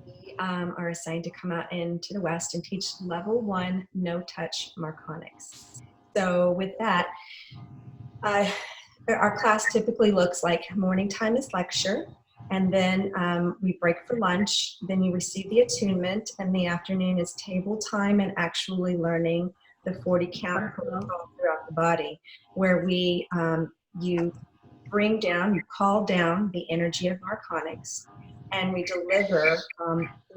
Speaker 4: We are assigned to come out into the West and teach level 1 no-touch Marconics. So with that, our class typically looks like morning time is lecture, and then we break for lunch. Then you receive the attunement, and the afternoon is table time and actually learning the 40 count protocol throughout the body, where you call down the energy of Marconics, and we deliver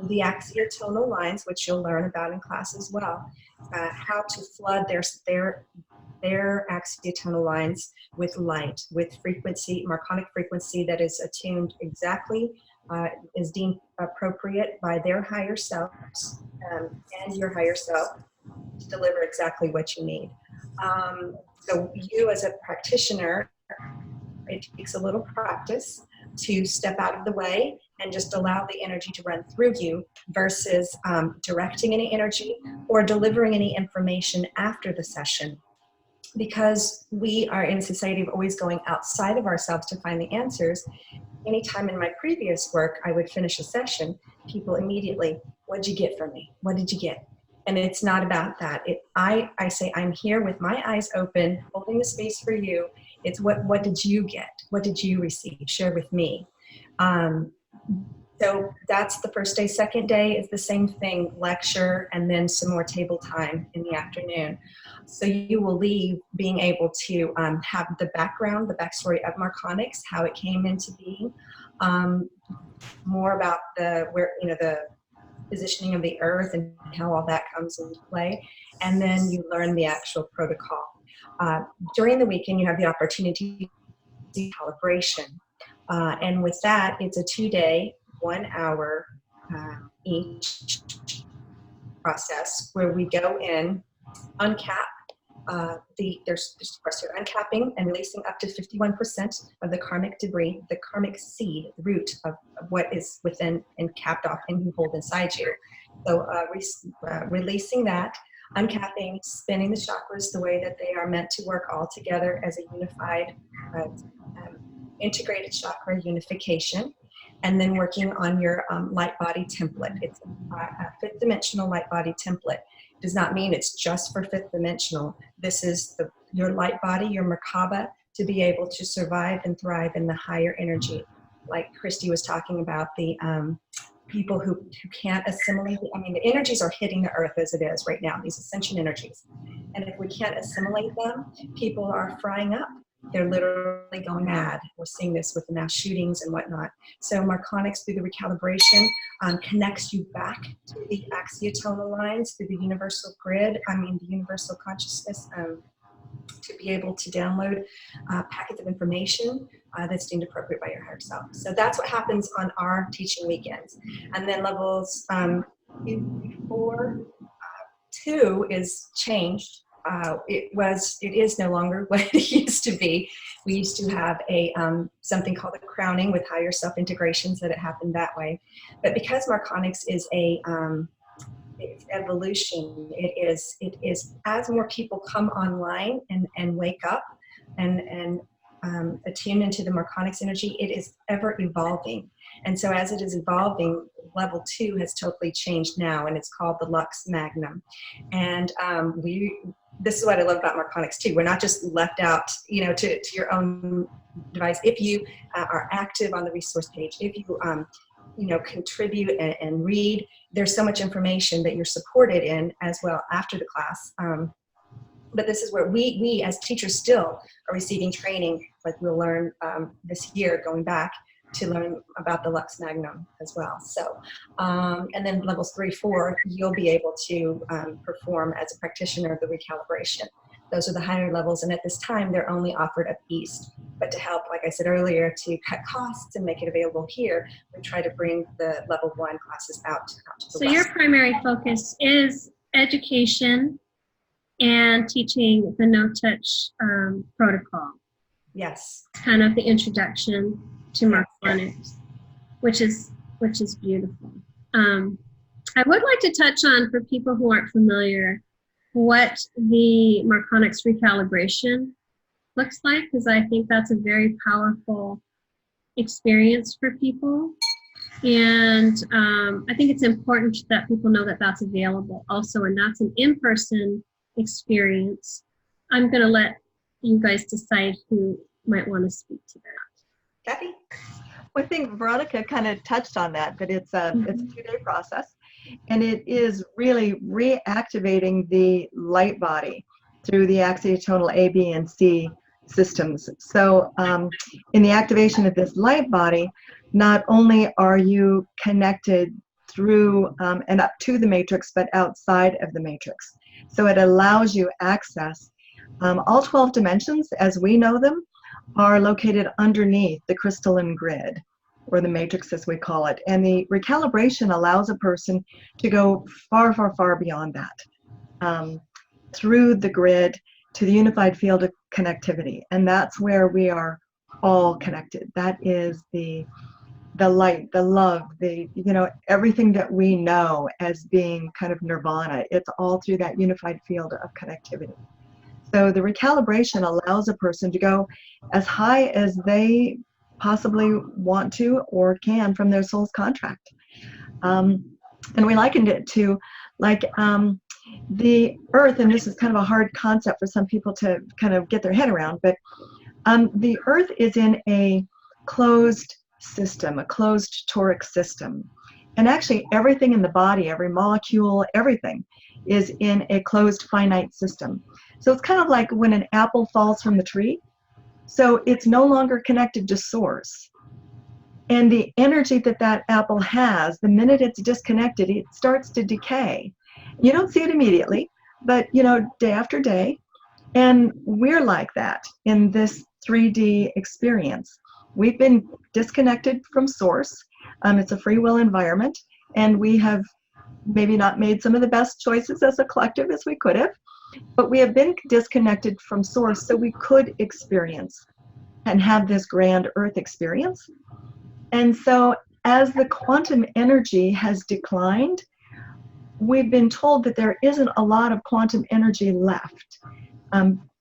Speaker 4: the axiotonal lines, which you'll learn about in class as well, how to flood their axiotonal lines with light, with frequency, Marconic frequency that is attuned exactly, is deemed appropriate by their higher selves and your higher self to deliver exactly what you need. So you as a practitioner, it takes a little practice to step out of the way and just allow the energy to run through you versus directing any energy or delivering any information after the session. Because we are in a society of always going outside of ourselves to find the answers, anytime in my previous work I would finish a session, people immediately, what'd you get from me? What did you get? And it's not about that. I say, I'm here with my eyes open, holding the space for you. It's what did you get? What did you receive? Share with me. So that's the first day. Second day is the same thing, lecture, and then some more table time in the afternoon. So you will leave being able to have the background, the backstory of Marconics, how it came into being, more about the positioning of the earth and how all that comes into play. And then you learn the actual protocol. During the weekend, you have the opportunity to do calibration. And with that, it's a 2-day, 1 hour each process where we go in, uncap there's of course you're uncapping and releasing up to 51% of the karmic debris, the karmic seed, the root of what is within and capped off and you hold inside you. So releasing that, uncapping, spinning the chakras the way that they are meant to work all together as a unified, integrated chakra unification, and then working on your light body template. It's a fifth dimensional light body template. Does not mean it's just for fifth dimensional. This is your light body, your Merkaba, to be able to survive and thrive in the higher energy. Like Kristi was talking about, the people who can't assimilate. I mean, the energies are hitting the earth as it is right now, these ascension energies. And if we can't assimilate them, people are frying up. They're literally going mad. We're seeing this with the mass shootings and whatnot. So Marconics, through the recalibration, connects you back to the axiotonal lines, through the universal grid, the universal consciousness, to be able to download packets of information that's deemed appropriate by your higher self. So that's what happens on our teaching weekends. And then levels 4, 2 is changed. It is no longer what it used to be. We used to have a something called a crowning with higher self integrations, that it happened that way. But because Marconics is it's evolution, it is as more people come online and wake up and attune into the Marconics energy, it is ever evolving. And so as it is evolving, level 2 has totally changed now, and it's called the Lux Magnum. And this is what I love about Marconics too. We're not just left out, to your own device. If you are active on the resource page, if you contribute and read, there's so much information that you're supported in as well after the class. But this is where we as teachers still are receiving training, like we'll learn this year, going back to learn about the Lux Magnum as well. So, and then levels 3, 4, you'll be able to perform as a practitioner of the recalibration. Those are the higher levels, and at this time, they're only offered up east. But to help, like I said earlier, to cut costs and make it available here, we try to bring the level 1 classes out to the
Speaker 1: So
Speaker 4: west.
Speaker 1: your primary focus is education and teaching the no-touch protocol.
Speaker 4: Yes.
Speaker 1: Kind of the introduction to Marconics, which is beautiful. I would like to touch on, for people who aren't familiar, what the Marconics recalibration looks like, because I think that's a very powerful experience for people. And I think it's important that people know that that's available also, and that's an in-person experience. I'm going to let you guys decide who might want to speak to that.
Speaker 4: Kathy?
Speaker 2: Well, I think Veronica kind of touched on that, but it's a 2-day process, and it is really reactivating the light body through the axiotonal A, B, and C systems. So in the activation of this light body, not only are you connected through and up to the matrix, but outside of the matrix. So it allows you access. All 12 dimensions, as we know them, are located underneath the crystalline grid, or the matrix as we call it. And the recalibration allows a person to go far, far, far beyond that, through the grid to the unified field of connectivity. And that's where we are all connected. That is the light, the love, everything that we know as being kind of nirvana. It's all through that unified field of connectivity. So the recalibration allows a person to go as high as they possibly want to or can from their soul's contract. And we likened it to like the earth, and this is kind of a hard concept for some people to kind of get their head around, but the earth is in a closed system, a closed toric system. And actually everything in the body, every molecule, everything is in a closed finite system. So it's kind of like when an apple falls from the tree. So it's no longer connected to source. And the energy that that apple has, the minute it's disconnected, it starts to decay. You don't see it immediately, but day after day. And we're like that in this 3D experience. We've been disconnected from source. It's a free will environment, and we have maybe not made some of the best choices as a collective as we could have. But we have been disconnected from source so we could experience and have this grand earth experience. And so as the quantum energy has declined, we've been told that there isn't a lot of quantum energy left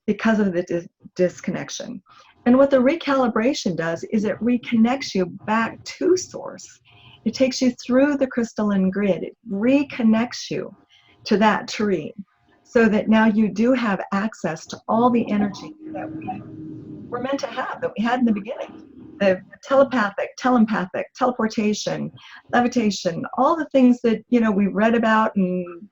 Speaker 2: because of the disconnection. And what the recalibration does is it reconnects you back to source. It takes you through the crystalline grid. It reconnects you to that tree so that now you do have access to all the energy that we were meant to have, that we had in the beginning. The telepathic, teleportation, levitation, all the things that, we read about and,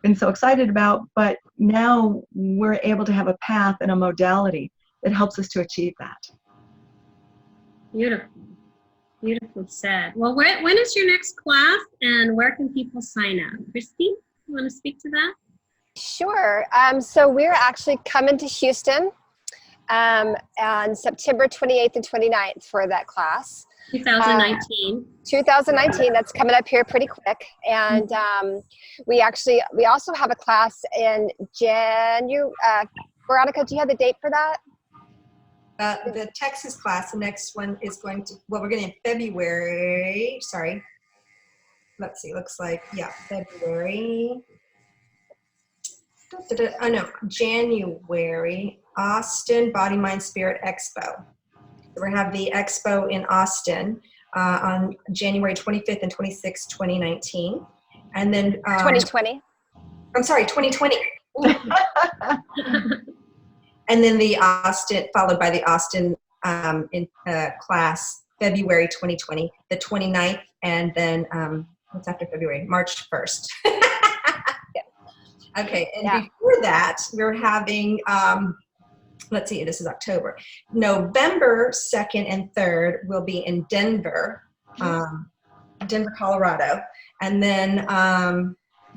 Speaker 2: been so excited about, but now we're able to have a path and a modality that helps us to achieve that.
Speaker 1: Beautiful. Beautiful said. Well, when is your next class and where can people sign up? Kristi, you want to speak to that?
Speaker 3: Sure. So we're actually coming to Houston on September 28th and 29th for that class.
Speaker 1: 2019.
Speaker 3: 2019, that's coming up here pretty quick. And we also have a class in January. Veronica, do you have the date for that?
Speaker 4: The Texas class, the next one is we're going in February. Sorry. Let's see, looks like, February. Oh no, January, Austin Body, Mind, Spirit Expo. We're going to have the expo in Austin on January 25th and 26th, 2019. And then
Speaker 3: 2020.
Speaker 4: I'm sorry, 2020. And then the Austin, followed by the Austin class, February 2020, the 29th, and then what's after February? March 1st. Okay, and before that, we're having, let's see, this is October. November 2nd and 3rd will be in Denver, Colorado. And then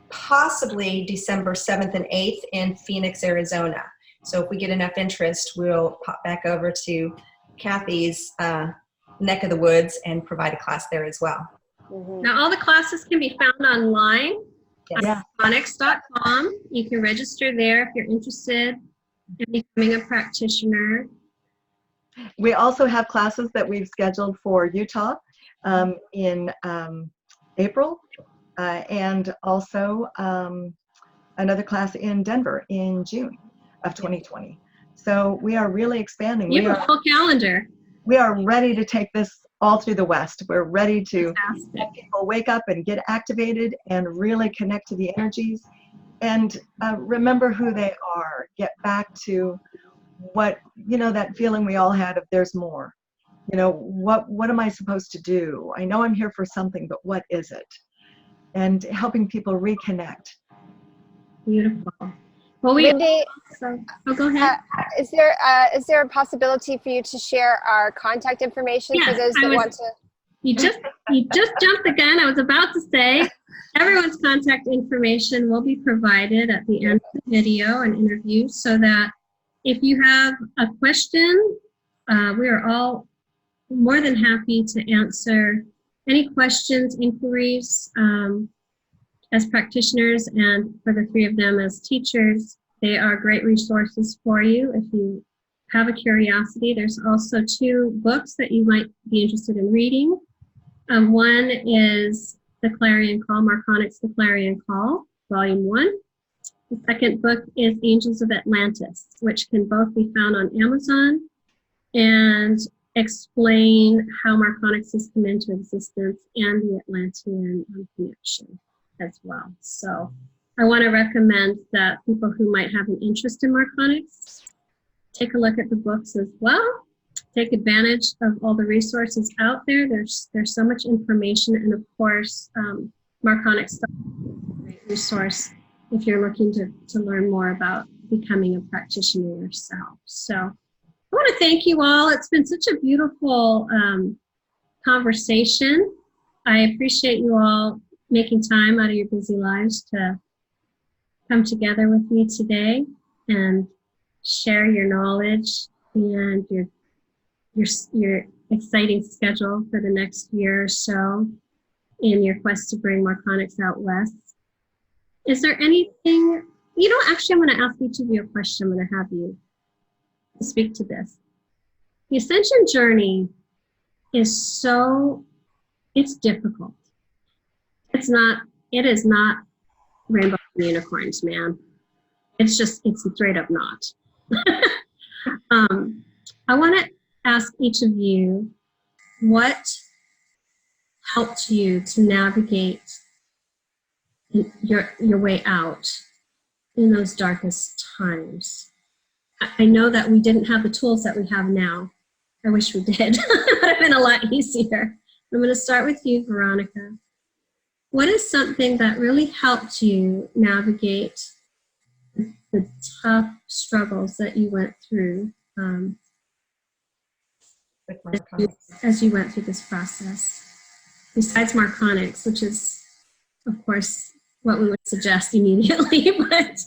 Speaker 4: possibly December 7th and 8th in Phoenix, Arizona. So if we get enough interest, we'll pop back over to Kathy's neck of the woods and provide a class there as well.
Speaker 3: Mm-hmm.
Speaker 1: Now, all the classes can be found online.
Speaker 2: Yeah.
Speaker 1: Marconics.com. You can register there if you're interested in becoming a practitioner.
Speaker 2: We also have classes that we've scheduled for Utah in April, and also another class in Denver in June of 2020. So we are really expanding.
Speaker 1: You have a full calendar.
Speaker 2: We are ready to take this all through the West. We're ready to
Speaker 1: Fantastic.
Speaker 2: let people wake up and get activated and really connect to the energies and remember who they are. Get back to what, that feeling we all had of there's more. What am I supposed to do? I know I'm here for something, but what is it? And helping people reconnect.
Speaker 1: Beautiful. Well,
Speaker 3: Wendy,
Speaker 1: go ahead.
Speaker 3: Is there a possibility for you to share our contact information for those that want to?
Speaker 1: You just jumped the gun. I was about to say everyone's contact information will be provided at the end of the video and interview, so that if you have a question, we are all more than happy to answer any questions, inquiries. As practitioners, and for the three of them as teachers, they are great resources for you if you have a curiosity. There's also 2 books that you might be interested in reading. One is The Clarion Call, Marconics, The Clarion Call, Volume 1. The second book is Angels of Atlantis, which can both be found on Amazon and explain how Marconics has come into existence and the Atlantean connection as well. So I want to recommend that people who might have an interest in Marconics take a look at the books as well. Take advantage of all the resources out there. There's so much information, and of course, Marconics is a great resource if you're looking to learn more about becoming a practitioner yourself. So I want to thank you all. It's been such a beautiful conversation. I appreciate you all making time out of your busy lives to come together with me today and share your knowledge and your exciting schedule for the next year or so in your quest to bring Marconics out west. Is there anything You know, actually, I'm going to ask each of you a question. I'm going to have you speak to this. The ascension journey is it's difficult. It is not rainbows and unicorns, man. It's straight up not. I want to ask each of you what helped you to navigate your way out in those darkest times. I know that we didn't have the tools that we have now. I wish we did. It would have been a lot easier. I'm going to start with you, Veronica. What is something that really helped you navigate the tough struggles that you went through
Speaker 4: With Marconics.
Speaker 1: as you went through this process? Besides Marconics, which is, of course, what we would suggest immediately, but...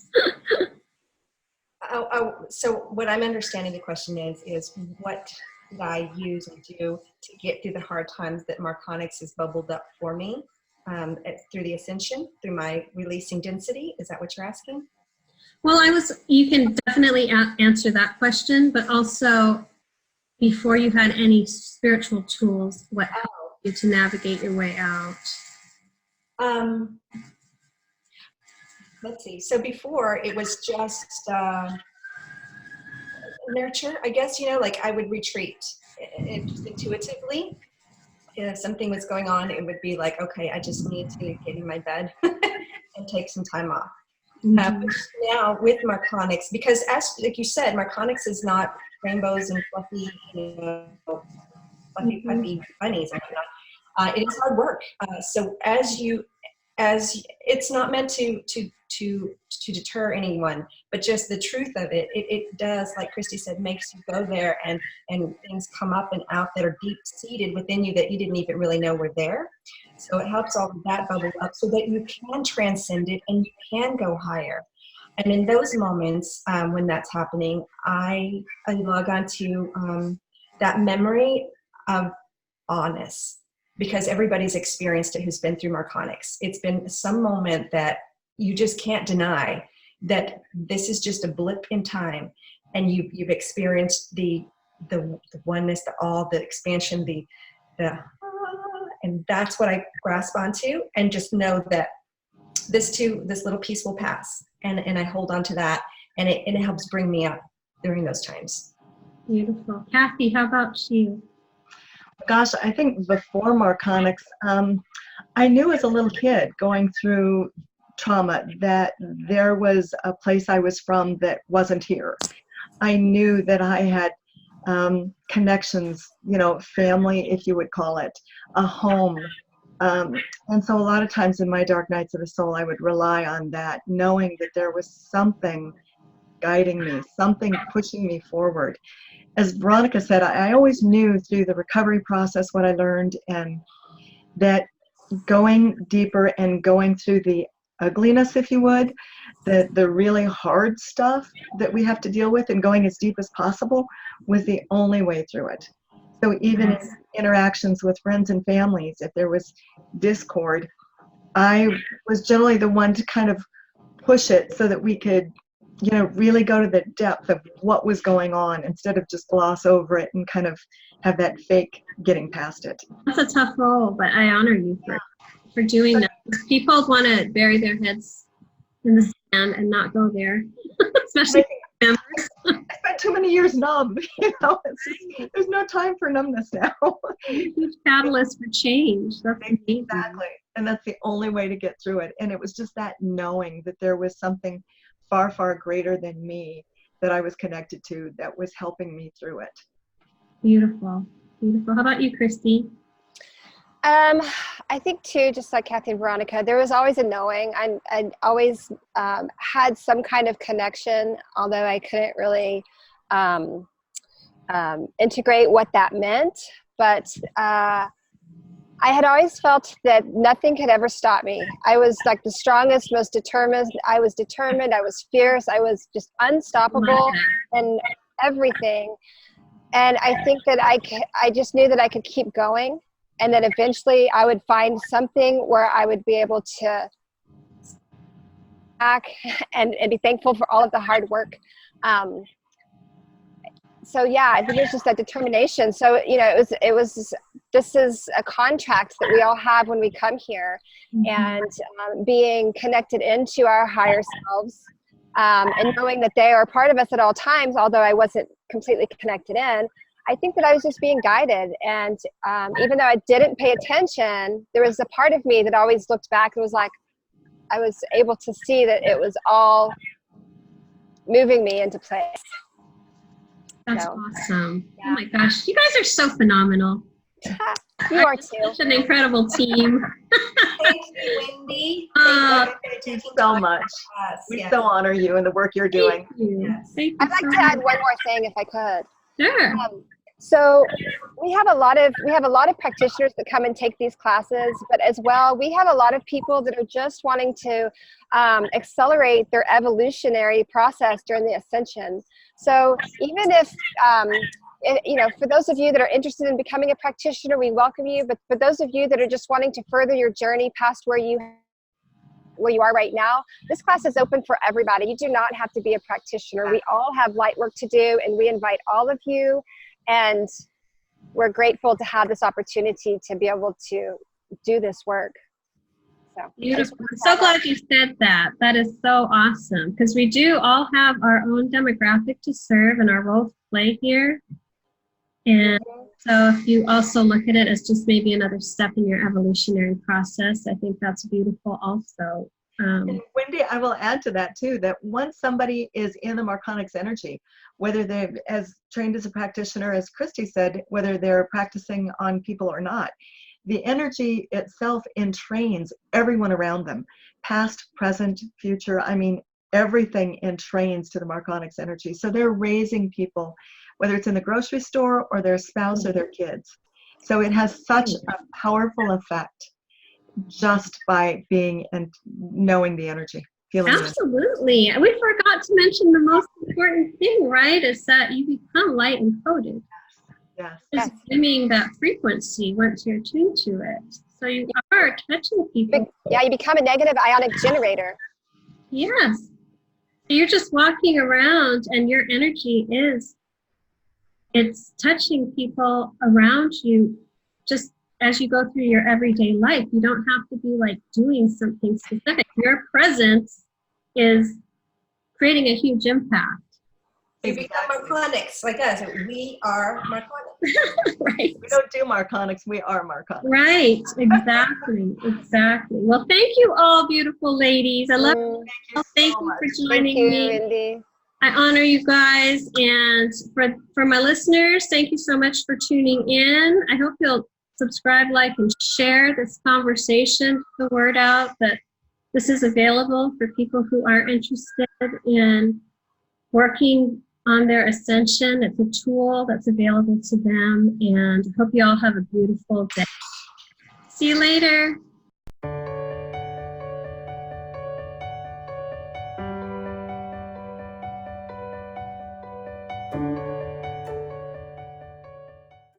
Speaker 4: So what I'm understanding the question is what did I use and do to get through the hard times that Marconics has bubbled up for me through the ascension, through my releasing density? Is that what you're asking?
Speaker 1: Well, you can definitely answer that question, but also before you had any spiritual tools, what helped you to navigate your way out?
Speaker 4: Let's see. So before it was just nurture, I guess, like I would retreat just intuitively. If something was going on, it would be like, okay, I just need to get in my bed and take some time off.
Speaker 1: Mm-hmm.
Speaker 4: Now with Marconics, because like you said, Marconics is not rainbows and fluffy, fluffy bunnies and whatnot. It is hard work. So as it's not meant to deter anyone, but just the truth of it, it does, like Christy said, makes you go there and things come up and out that are deep seated within you that you didn't even really know were there. So it helps all of that bubble up so that you can transcend it and you can go higher. And in those moments when that's happening, I log on to that memory of awness, because everybody's experienced it who's been through Marconics. It's been some moment that you just can't deny that this is just a blip in time, and you've experienced the oneness, the all, the expansion, and that's what I grasp onto, and just know that this little piece will pass, and I hold on to that, and it helps bring me up during those times.
Speaker 1: Beautiful. Kathy, how about you?
Speaker 2: Gosh, I think before Marconics, I knew as a little kid going through trauma that there was a place I was from that wasn't here. I knew that I had connections, family, if you would call it, a home. And so a lot of times in my dark nights of the soul, I would rely on that, knowing that there was something guiding me, something pushing me forward. As Veronica said, I always knew through the recovery process what I learned, and that going deeper and going through the ugliness, if you would, the really hard stuff that we have to deal with, and going as deep as possible was the only way through it. So even in interactions with friends and families, if there was discord, I was generally the one to kind of push it so that we could really go to the depth of what was going on instead of just gloss over it and kind of have that fake getting past it.
Speaker 1: That's a tough role, but I honor you for doing that. People want to bury their heads in the sand and not go there, especially members.
Speaker 2: I spent too many years numb. There's no time for numbness now.
Speaker 1: Huge catalyst for change. That's amazing.
Speaker 2: Exactly, and that's the only way to get through it. And it was just that knowing that there was something far, far greater than me that I was connected to that was helping me through it.
Speaker 1: Beautiful. Beautiful. How about you, Christy?
Speaker 3: I think too, just like Kathy and Veronica, there was always a knowing. I always had some kind of connection, although I couldn't really integrate what that meant. But I had always felt that nothing could ever stop me. I was like the strongest, most determined. I was determined. I was fierce. I was just unstoppable and everything. And I think that I just knew that I could keep going, and that eventually I would find something where I would be able to back and be thankful for all of the hard work. So yeah, I think it's just that determination. So, you know, this is a contract that we all have when we come here, and being connected into our higher selves, and knowing that they are part of us at all times, although I wasn't completely connected in. I think that I was just being guided, and even though I didn't pay attention, there was a part of me that always looked back and was like, I was able to see that it was all moving me into place.
Speaker 1: That's
Speaker 3: So,
Speaker 1: awesome.
Speaker 3: yeah.
Speaker 1: Oh my gosh, you guys are so phenomenal.
Speaker 3: You are too.
Speaker 1: Such an incredible team.
Speaker 4: Thank you, Wendy.
Speaker 2: Thank you so much. We so honor you and the work you're doing.
Speaker 1: Thank you.
Speaker 4: Yes.
Speaker 1: Thank you
Speaker 3: I'd like
Speaker 1: so
Speaker 3: to add
Speaker 1: much.
Speaker 3: one more thing, if I could.
Speaker 1: Sure.
Speaker 3: So we have a lot of practitioners that come and take these classes, but as well, we have a lot of people that are just wanting to accelerate their evolutionary process during the ascension. So even if, you know, for those of you that are interested in becoming a practitioner, we welcome you. But for those of you that are just wanting to further your journey past where you are right now, this class is open for everybody. You do not have to be a practitioner. We all have light work to do, and we invite all of you. And we're grateful to have this opportunity to be able to do this work. So
Speaker 1: Beautiful. I'm so glad you said that. That is so awesome, because we do all have our own demographic to serve and our role to play here. And so if you also look at it as just maybe another step in your evolutionary process, I think that's beautiful also.
Speaker 2: And Wendy, I will add to that too, that once somebody is in the Marconics energy, whether they've as trained as a practitioner, as Christy said, whether they're practicing on people or not, the energy itself entrains everyone around them, past, present, future. I mean, everything entrains to the Marconics energy. So they're raising people, whether it's in the grocery store or their spouse or their kids. So it has such a powerful effect just by being and knowing the energy, feeling it.
Speaker 1: Absolutely. And we forgot to mention the most important thing, right, is that you become light encoded.
Speaker 2: Yes.
Speaker 1: Just dimming that frequency once you're tuned to it. So you are touching people.
Speaker 3: yeah, you become a negative ionic generator.
Speaker 1: Yes. So you're just walking around and your energy it's touching people around you just as you go through your everyday life. You don't have to be like doing something specific. Your presence is creating a huge impact.
Speaker 4: You become Marconics like us. We are Marconics.
Speaker 1: Right.
Speaker 2: We don't do Marconics, we are Marconics.
Speaker 1: Right. Exactly. Exactly. Well, thank you all, beautiful ladies. I love you. Thank you for joining me.
Speaker 3: Wendy.
Speaker 1: I honor you guys. And for my listeners, thank you so much for tuning in. I hope you'll subscribe, like, and share this conversation, the word out that this is available for people who are interested in working on their ascension. It's a tool that's available to them, and I hope you all have a beautiful day. See you later.